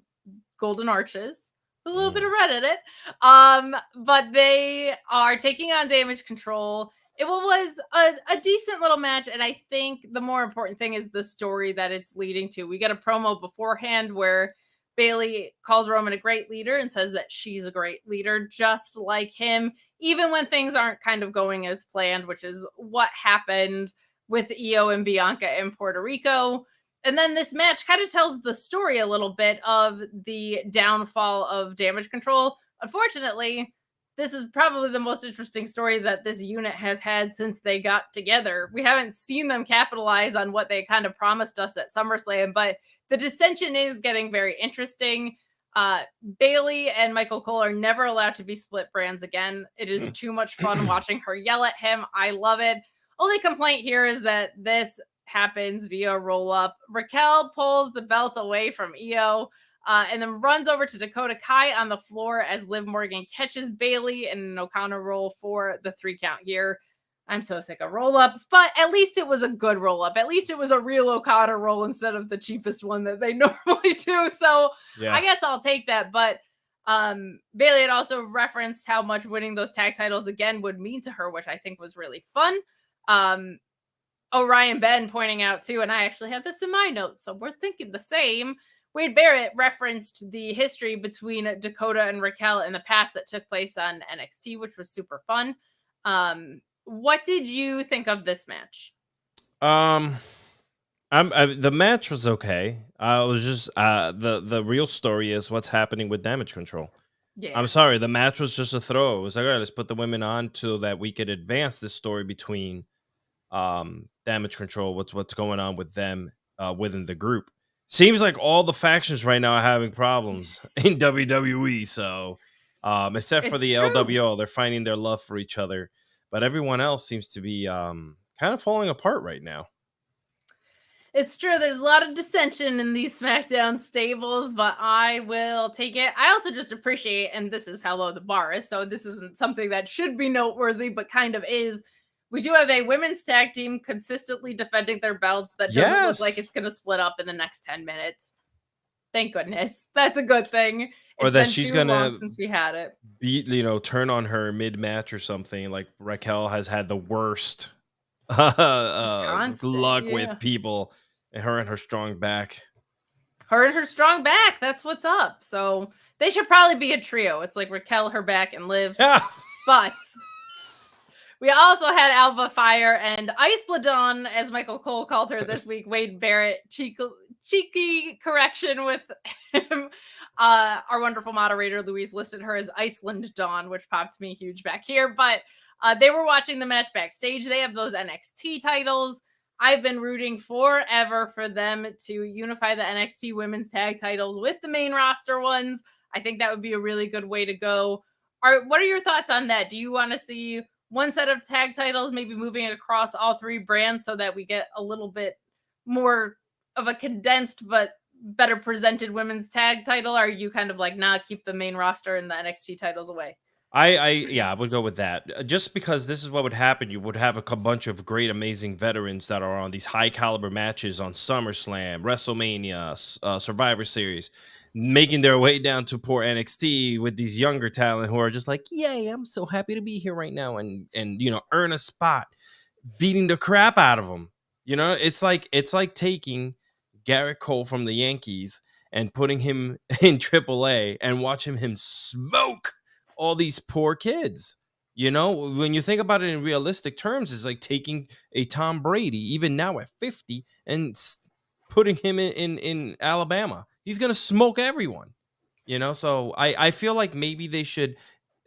golden arches, with a little bit of red in it. But they are taking on Damage Control. It was a decent little match, and I think the more important thing is the story that it's leading to. We get a promo beforehand where Bayley calls Roman a great leader and says that she's a great leader, just like him, even when things aren't kind of going as planned, which is what happened with Io and Bianca in Puerto Rico. And then this match kind of tells the story a little bit of the downfall of Damage Control. Unfortunately, this is probably the most interesting story that this unit has had since they got together. We haven't seen them capitalize on what they kind of promised us at SummerSlam, but the dissension is getting very interesting. Bayley and Michael Cole are never allowed to be split brands again. It is too much fun watching her yell at him. I love it. Only complaint here is that this happens via roll-up. Raquel pulls the belt away from Io, and then runs over to Dakota Kai on the floor as Liv Morgan catches Bayley in an O'Connor roll for the 3 count here. I'm so sick of roll-ups, but at least it was a good roll-up. At least it was a real O'Connor roll instead of the cheapest one that they normally do. So yeah. I guess I'll take that. But Bayley had also referenced how much winning those tag titles again would mean to her, which I think was really fun. Orion Ben pointing out too, and I actually had this in my notes, so we're thinking the same. Wade Barrett referenced the history between Dakota and Raquel in the past that took place on NXT, which was super fun. What did you think of this match? The match was okay. I was just the real story is what's happening with Damage Control. Yeah. I'm sorry, the match was just a throw. It was like, all right, let's put the women on so that we could advance this story between Damage Control. What's going on with them within the group? Seems like all the factions right now are having problems in WWE. So, except for the LWO, they're finding their love for each other. But everyone else seems to be kind of falling apart right now. It's true. There's a lot of dissension in these SmackDown stables, but I will take it. I also just appreciate, and this is how low the bar is, so this isn't something that should be noteworthy, but kind of is. We do have a women's tag team consistently defending their belts that doesn't look like it's going to split up in the next 10 minutes. Thank goodness. That's a good thing. Or that she's going to since we had it. Turn on her mid-match or something. Like Raquel has had the worst luck with people. And her strong back. Her and her strong back. That's what's up. So they should probably be a trio. It's like Raquel, her back, and Liv. But we also had Alva Fire and Isla Dawn, as Michael Cole called her this week. Wade Barrett, cheeky correction with him. Our wonderful moderator, Louise, listed her as Iceland Dawn, which popped me huge back here. But they were watching the match backstage. They have those NXT titles. I've been rooting forever for them to unify the NXT women's tag titles with the main roster ones. I think that would be a really good way to go. what are your thoughts on that? Do you want to see one set of tag titles maybe moving across all 3 brands so that we get a little bit more of a condensed but better presented women's tag title? Or are you kind of like, nah, keep the main roster and the NXT titles away? I would go with that. Just because this is what would happen. You would have a bunch of great, amazing veterans that are on these high caliber matches on SummerSlam, WrestleMania, Survivor Series, making their way down to poor NXT with these younger talent who are just like, yay, I'm so happy to be here right now and earn a spot, beating the crap out of them. It's like taking Garrett Cole from the Yankees and putting him in AAA and watching him smoke all these poor kids. When you think about it in realistic terms, it's like taking a Tom Brady, even now at 50, and putting him in Alabama. He's gonna smoke everyone. So I feel like maybe they should,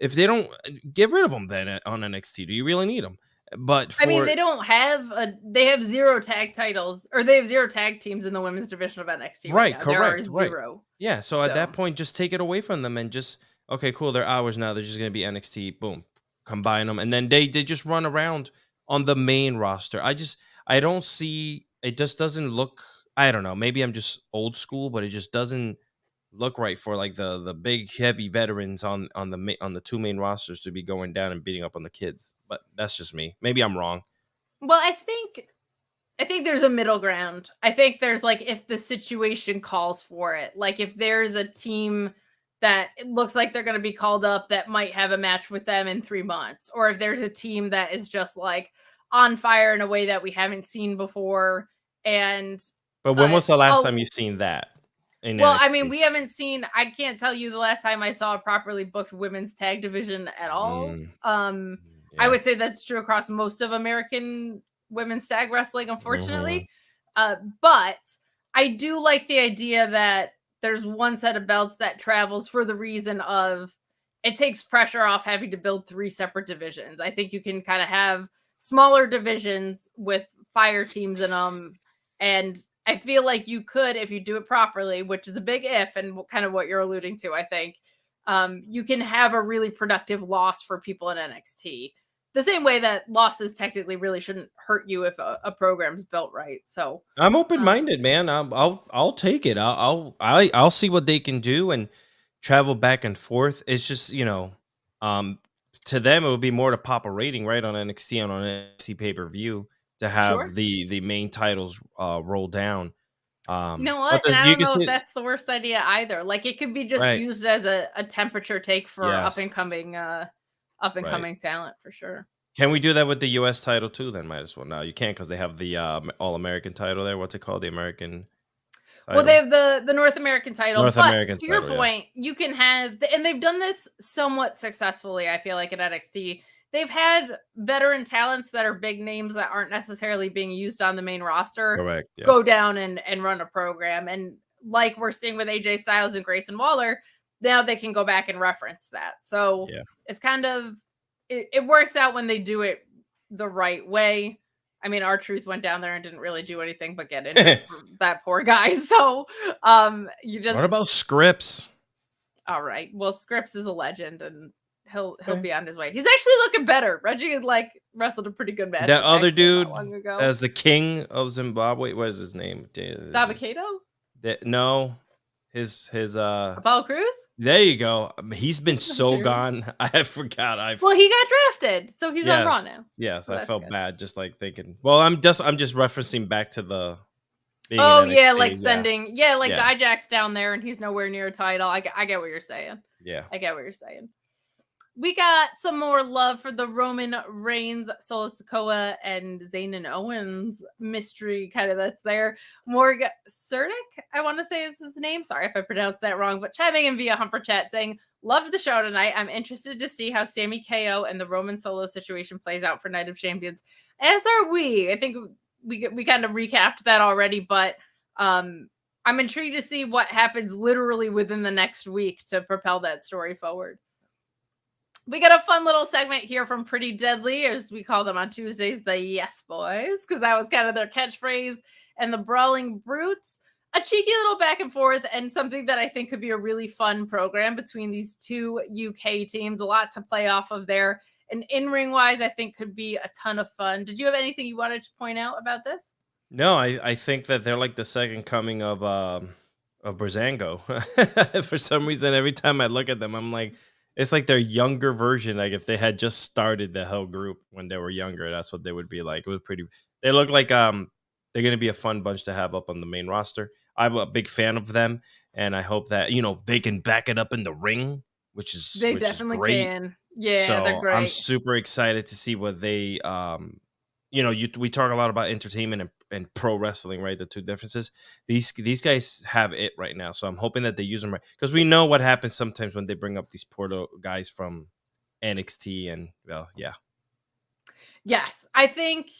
if they don't, get rid of them then on NXT. Do you really need them? But I mean, they have 0 tag titles, or they have 0 tag teams in the women's division of NXT right now. Correct. There are 0. Yeah, so at that point, just take it away from them and just, okay, cool, they're hours now. They're just going to be NXT. Boom. Combine them. And then they just run around on the main roster. I don't see, it just doesn't look, I don't know. Maybe I'm just old school, but it just doesn't look right for like the big heavy veterans on the 2 main rosters to be going down and beating up on the kids. But that's just me. Maybe I'm wrong. Well, I think there's a middle ground. I think there's like, if the situation calls for it, like if there's a team that it looks like they're going to be called up that might have a match with them in 3 months, or if there's a team that is just like on fire in a way that we haven't seen before. But when was the last time you've seen that? Well, I mean, we haven't seen, I can't tell you the last time I saw a properly booked women's tag division at all. Yeah. I would say that's true across most of American women's tag wrestling, unfortunately. But I do like the idea that there's one set of belts that travels for the reason of it takes pressure off having to build 3 separate divisions. I think you can kind of have smaller divisions with fire teams in them. And I feel like you could, if you do it properly, which is a big if, and kind of what you're alluding to, I think, you can have a really productive loss for people in NXT. The same way that losses technically really shouldn't hurt you if a program's built right. So I'm open-minded, man. I'll take it. I'll see what they can do and travel back and forth. It's just, to them it would be more to pop a rating right on NXT and on NXT pay-per-view to have the main titles roll down. You know what? And I don't know if that's the worst idea either. Like it could be just used as a temperature take for up and coming talent for sure. Can we do that with the US title too? Then might as well. No, you can't because they have the All-American title there. What's it called? The American title? Well, they have the North American title. American to your point, you can have, and they've done this somewhat successfully, I feel like, at NXT. They've had veteran talents that are big names that aren't necessarily being used on the main roster go down and run a program. And like we're seeing with AJ Styles and Grayson Waller, now they can go back and reference that. So it's kind of, it works out when they do it the right way. I mean, R-Truth went down there and didn't really do anything but get in that poor guy. So you just... What about Scripps? All right. Well, Scripps is a legend and he'll be on his way. He's actually looking better. Reggie is like wrestled a pretty good match. That other dude as the king of Zimbabwe, what is his name? Dabakato? No. His Apollo Crews? There you go. He's been so gone. I forgot. Well, he got drafted, so he's on Raw now. Yes, so I felt bad just like thinking. Well, I'm just referencing back to the being like sending Dijak's down there and he's nowhere near a title. I get what you're saying. Yeah. I get what you're saying. We got some more love for the Roman Reigns, Solo Sikoa, and Zayn and Owens mystery kind of that's there. Morgan Cerdic, I want to say is his name. Sorry if I pronounced that wrong, but chiming in via Humper Chat saying, loved the show tonight. I'm interested to see how Sami KO and the Roman Solo situation plays out for Night of Champions. As are we. I think we kind of recapped that already, but I'm intrigued to see what happens literally within the next week to propel that story forward. We got a fun little segment here from Pretty Deadly, as we call them on Tuesdays, the Yes Boys, because that was kind of their catchphrase, and the Brawling Brutes. a cheeky little back and forth, and something that I think could be a really fun program between these two UK teams. A lot to play off of there. And in-ring wise, I think could be a ton of fun. Did you have anything you wanted to point out about this? No, I think that they're like the second coming of Brazango. For some reason, every time I look at them, I'm like, it's like their younger version. Like if they had just started the whole group when they were younger, that's what they would be like. It was pretty. They look like they're gonna be a fun bunch to have up on the main roster. I'm a big fan of them, and I hope that they can back it up in the ring, which is Definitely great. can. Yeah, So they're great. I'm super excited to see what they we talk a lot about entertainment and pro wrestling, right? The two differences. These guys have it right now, so I'm hoping that they use them right, because we know what happens sometimes when they bring up these Porto guys from NXT, and Yes, I think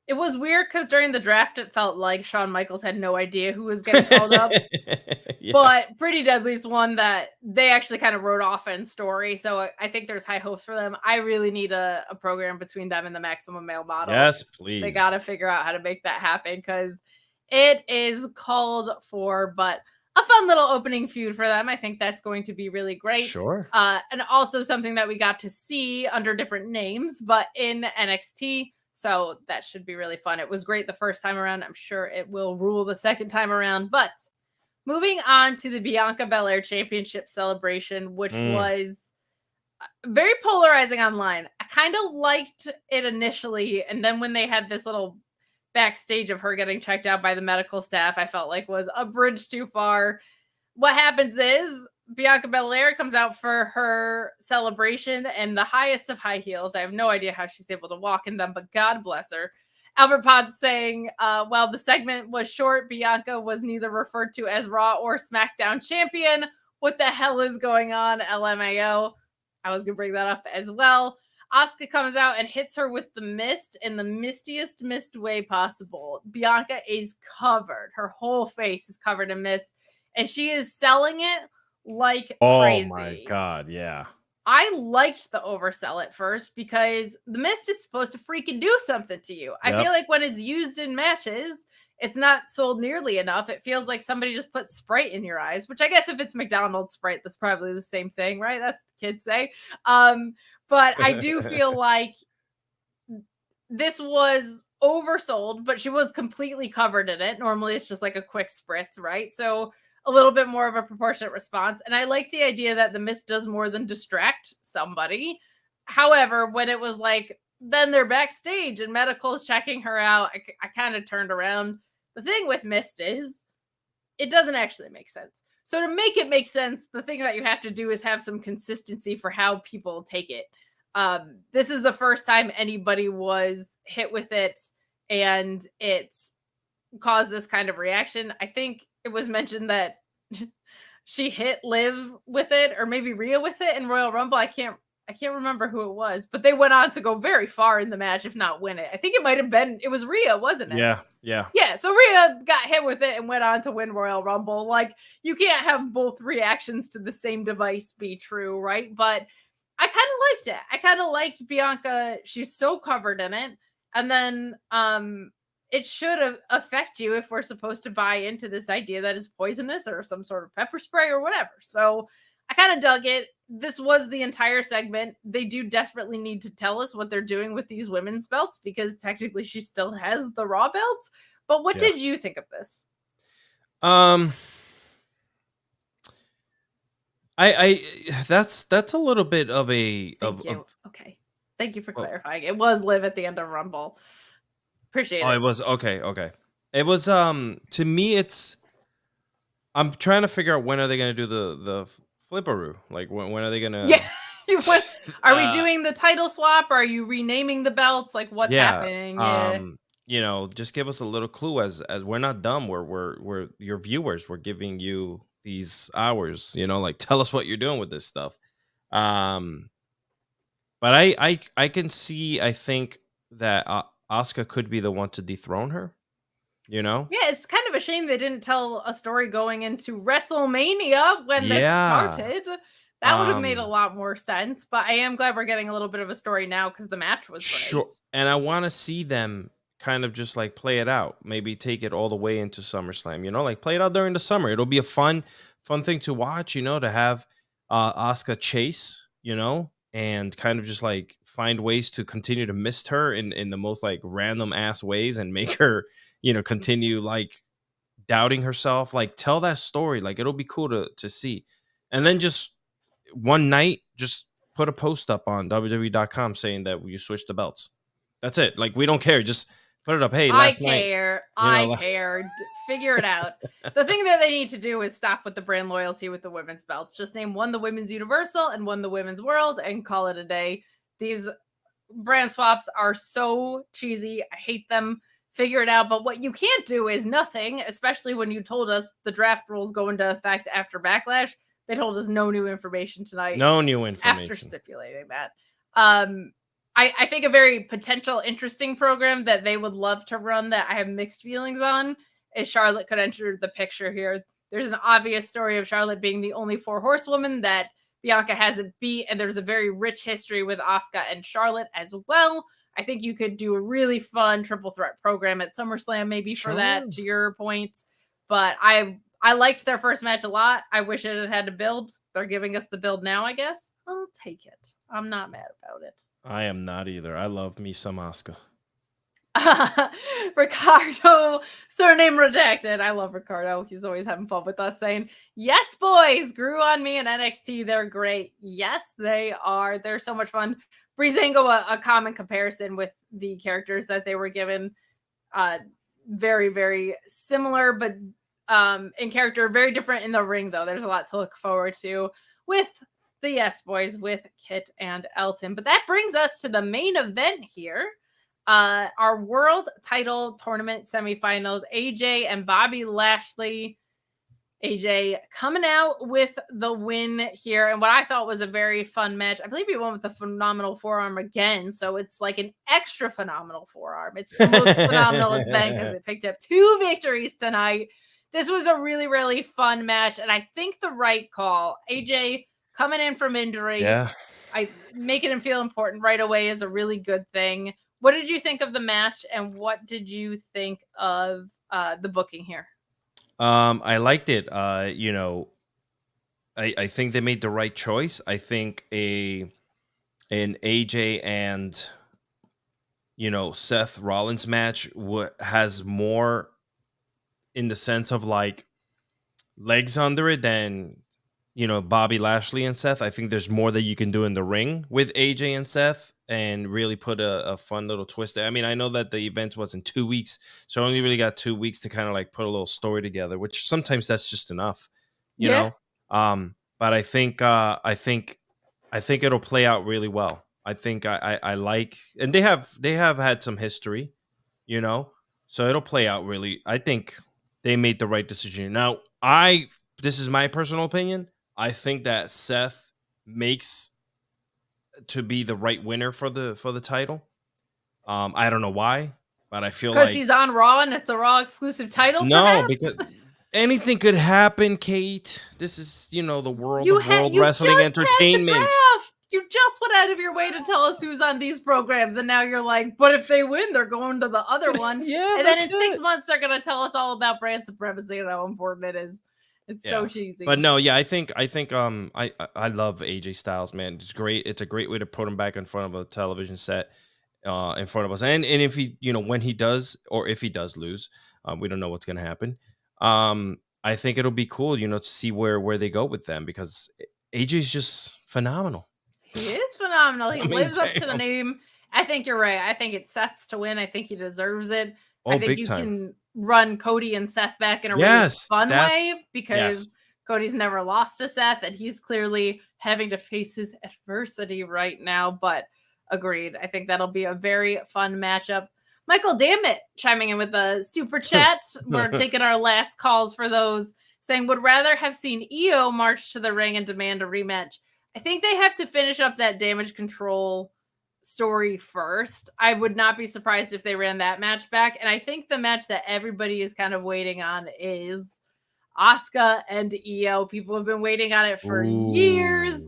it was weird because during the draft, it felt like Shawn Michaels had no idea who was getting called up. Yeah. But Pretty Deadly's one that they actually kind of wrote off in story. So I think there's high hopes for them. I really need a program between them and the Maximum Male Models. Yes, please. They got to figure out how to make that happen because it is called for, but a fun little opening feud for them. I think that's going to be really great. Sure. And also something that we got to see under different names, but in NXT. So that should be really fun. It was great the first time around. I'm sure it will rule the second time around. But moving on to the Bianca Belair Championship celebration, which was very polarizing online. I kind of liked it initially. And then when they had this little backstage of her getting checked out by the medical staff, I felt like was a bridge too far. What happens is Bianca Belair comes out for her celebration and the highest of high heels. I have no idea how she's able to walk in them, but God bless her. Albert Pod's saying, while the segment was short, Bianca was neither referred to as Raw or Smackdown champion. What the hell is going on, LMAO? I was going to bring that up as well. Asuka comes out and hits her with the mist in the mistiest mist way possible. Bianca is covered. Her whole face is covered in mist, and she is selling it like crazy. Oh my God, yeah. I liked the oversell at first because the mist is supposed to freaking do something to you. I feel like when it's used in matches, it's not sold nearly enough. It feels like somebody just put Sprite in your eyes, which I guess if it's McDonald's Sprite, that's probably the same thing, right? That's what kids say. But I do feel like this was oversold, but she was completely covered in it. Normally it's just like a quick spritz, right? So a little bit more of a proportionate response. And I like the idea that the mist does more than distract somebody. However, when it was like, then they're backstage and medical's checking her out, I kind of turned around. The thing with mist is it doesn't actually make sense. So to make it make sense, the thing that you have to do is have some consistency for how people take it. This is the first time anybody was hit with it and it caused this kind of reaction. I think it was mentioned that she hit Liv with it, or maybe Rhea with it in Royal Rumble. I can't remember who it was, but they went on to go very far in the match, if not win it. I think it was Rhea, wasn't it? Yeah. So Rhea got hit with it and went on to win Royal Rumble. Like, you can't have both reactions to the same device be true, right? But I kind of liked it. I kind of liked Bianca. She's so covered in it. And then it should affect you if we're supposed to buy into this idea that is poisonous or some sort of pepper spray or whatever. So I kind of dug it. This was the entire segment. They do desperately need to tell us what they're doing with these women's belts because technically she still has the Raw belt. But what did you think of this? That's a little bit of a okay. Thank you for clarifying. It was Liv at the end of Rumble. Appreciate it. Oh, it was okay. It was to me I'm trying to figure out when are they going to do the flipperoo? Like when are they going to Are we doing the title swap? Are you renaming the belts? Like what's happening? Just give us a little clue as we're not dumb. We're your viewers. We're giving you these hours, like tell us what you're doing with this stuff. But I can see, I think that Asuka could be the one to dethrone her, Yeah, it's kind of a shame they didn't tell a story going into WrestleMania when this started. That would have made a lot more sense, but I am glad we're getting a little bit of a story now because the match was great. Sure. And I want to see them kind of just like play it out. Maybe take it all the way into SummerSlam. Like play it out during the summer. It'll be a fun thing to watch. To have Asuka chase. And kind of just like find ways to continue to mist her in the most like random ass ways and make her continue like doubting herself. Like tell that story. Like it'll be cool to see. And then just one night, just put a post up on WWE.com saying that you switched the belts. That's it. Like we don't care. Just put it up. Hey, last night. I care. Figure it out. The thing that they need to do is stop with the brand loyalty with the women's belts. Just name one the women's universal and one the women's world and call it a day. These brand swaps are so cheesy. I hate them. Figure it out. But what you can't do is nothing, especially when you told us the draft rules go into effect after Backlash. They told us no new information tonight. No new information. After stipulating that. I think a very potential interesting program that they would love to run that I have mixed feelings on is Charlotte could enter the picture here. There's an obvious story of Charlotte being the only 4 horsewoman that Bianca hasn't beat, and there's a very rich history with Asuka and Charlotte as well. I think you could do a really fun triple threat program at SummerSlam maybe for that, to your point. But I liked their first match a lot. I wish it had to build. They're giving us the build now, I guess. I'll take it. I'm not mad about it. I am not either. I love me some Asuka. Ricardo, surname redacted. I love Ricardo. He's always having fun with us saying, yes, boys, grew on me in NXT. They're great. Yes, they are. They're so much fun. Breezango, a common comparison with the characters that they were given. Very, very similar, but in character, very different in the ring, though. There's a lot to look forward to with the Yes Boys, with Kit and Elton. But that brings us to the main event here. Our world title tournament semifinals. AJ and Bobby Lashley. AJ coming out with the win here, and what I thought was a very fun match. I believe he won with the phenomenal forearm again, so it's like an extra phenomenal forearm. It's the most phenomenal it's been because it picked up 2 victories tonight. This was a really, really fun match, and I think the right call. AJ coming in from injury, making him feel important right away is a really good thing. What did you think of the match, and what did you think of the booking here? I liked it. I think they made the right choice. I think an AJ and Seth Rollins match has more in the sense of like legs under it than Bobby Lashley and Seth. I think there's more that you can do in the ring with AJ and Seth and really put a fun little twist there. I mean, I know that the event was in 2 weeks, so I only really got 2 weeks to kind of like put a little story together, which sometimes that's just enough, you know. But I think it'll play out really well. I think I like, and they have had some history, so it'll play out really. I think they made the right decision. Now, this is my personal opinion. I think that Seth makes to be the right winner for the title. I don't know why, but I feel like he's on Raw and it's a Raw exclusive title. No, perhaps? Because anything could happen, Kate. This is the world of World Wrestling Entertainment. You just went out of your way to tell us who's on these programs, and now you're like, but if they win, they're going to the other one. And then in 6 months, they're going to tell us all about brand supremacy and how important it is. It's so cheesy. But no, I think I love AJ Styles, man. It's great. It's a great way to put him back in front of a television set in front of us. And if he, when he does, or if he does lose, we don't know what's going to happen. I think it'll be cool, to see where they go with them, because AJ's just phenomenal. He is phenomenal. He lives up to the name. I think you're right. I think it's Seth's to win. I think he deserves it. I think you can run Cody and Seth back in a really fun way, because Cody's never lost to Seth, and he's clearly having to face his adversity right now. But agreed. I think that'll be a very fun matchup. Michael Dammit chiming in with a super chat. We're taking our last calls for those, saying would rather have seen Io march to the ring and demand a rematch. I think they have to finish up that Damage Control story first. I would not be surprised if they ran that match back. And I think the match that everybody is kind of waiting on is Asuka and Io. People have been waiting on it for years.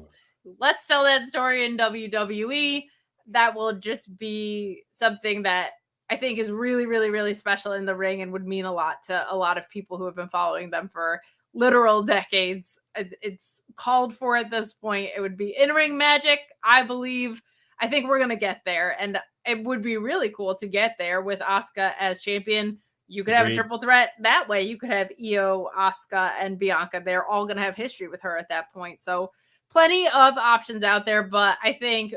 Let's tell that story in WWE. That will just be something that I think is really, really, really special in the ring and would mean a lot to a lot of people who have been following them for literal decades. It's called for at this point. It would be in-ring magic, I believe. I think we're going to get there. And it would be really cool to get there with Asuka as champion. You could have a triple threat that way. You could have Io, Asuka, and Bianca. They're all going to have history with her at that point. So plenty of options out there. But I think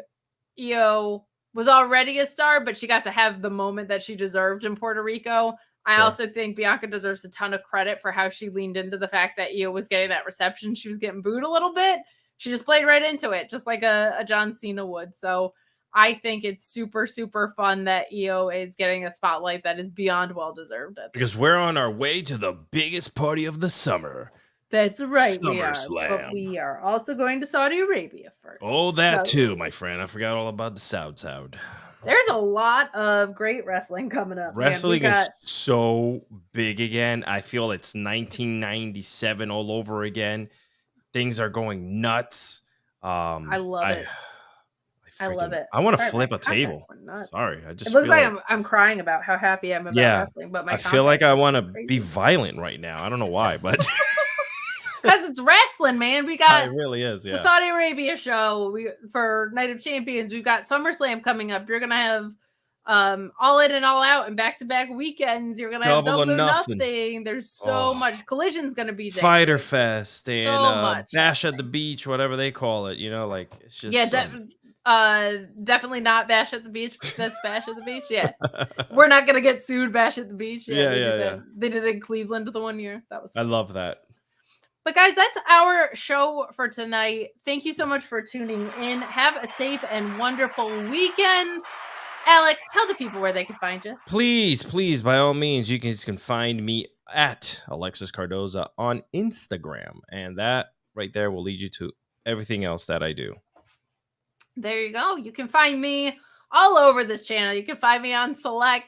Io was already a star, but she got to have the moment that she deserved in Puerto Rico. I also think Bianca deserves a ton of credit for how she leaned into the fact that Io was getting that reception. She was getting booed a little bit. She just played right into it, just like a John Cena would. So I think it's super, super fun that Io is getting a spotlight that is beyond well-deserved. Because we're on our way to the biggest party of the summer. That's right, we are. SummerSlam. But we are also going to Saudi Arabia first. Oh, that too, my friend. I forgot all about the Saud. There's a lot of great wrestling coming up. Wrestling is so big again. I feel it's 1997 all over again. Things are going nuts. I love it. I love it. I want to flip a table. Sorry, I just. It looks like I'm crying about how happy I'm about wrestling, but I feel like I want to be violent right now. I don't know why, but because it's wrestling, man. We got it really is. Yeah. The Saudi Arabia show for Night of Champions. We've got SummerSlam coming up. You're gonna have All In and All Out and back-to-back weekends. You're gonna have Double or Nothing. There's so much. Collision's gonna be there. Fighter Fest and Bash at the Beach, whatever they call it. You know, like it's just definitely not Bash at the Beach. That's Bash at the Beach. Yeah, we're not gonna get sued. Bash at the Beach. They did it in Cleveland the one year. That was fun. I love that. But guys, that's our show for tonight. Thank you so much for tuning in. Have a safe and wonderful weekend. Alex, tell the people where they can find you. Please, by all means, you can find me at Alexis Cardoza on Instagram. And that right there will lead you to everything else that I do. There you go. You can find me all over this channel. You can find me on Select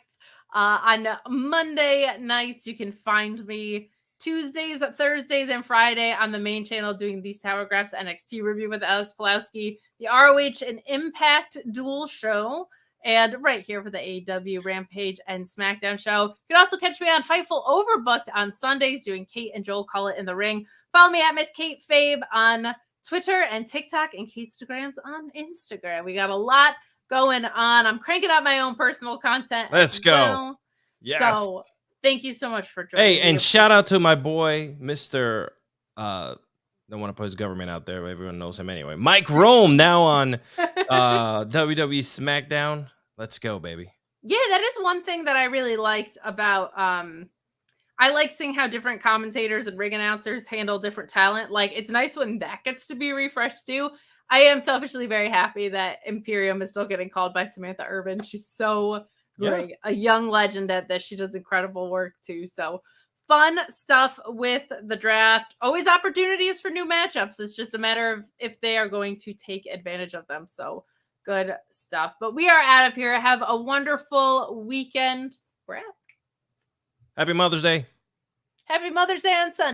on Monday nights. You can find me Tuesdays, Thursdays, and Friday on the main channel doing the Tower Graphs NXT review with Alex Pulowski, the ROH and Impact dual show, and right here for the AEW Rampage and Smackdown show. You can also catch me on Fightful Overbooked on Sundays doing Kate and Joel Call It in the Ring. Follow me at Miss Kate Fabe on Twitter and TikTok, and Kate'sgrams on Instagram. We got a lot going on. I'm cranking out my own personal content. Let's go. Yes. So thank you so much for joining me. Hey, and shout out to my boy, Mr. Don't want to put his government out there, but everyone knows him anyway. Mike Rome now on WWE SmackDown. Let's go, baby. Yeah, that is one thing that I really liked about I like seeing how different commentators and ring announcers handle different talent. Like, it's nice when that gets to be refreshed too. I am selfishly very happy that Imperium is still getting called by Samantha Urban. She's so great. A young legend at this. She does incredible work too. So fun stuff with the draft. Always opportunities for new matchups. It's just a matter of if they are going to take advantage of them. So good stuff. But we are out of here. Have a wonderful weekend. We're out. Happy Mother's Day. Happy Mother's Day on Sunday.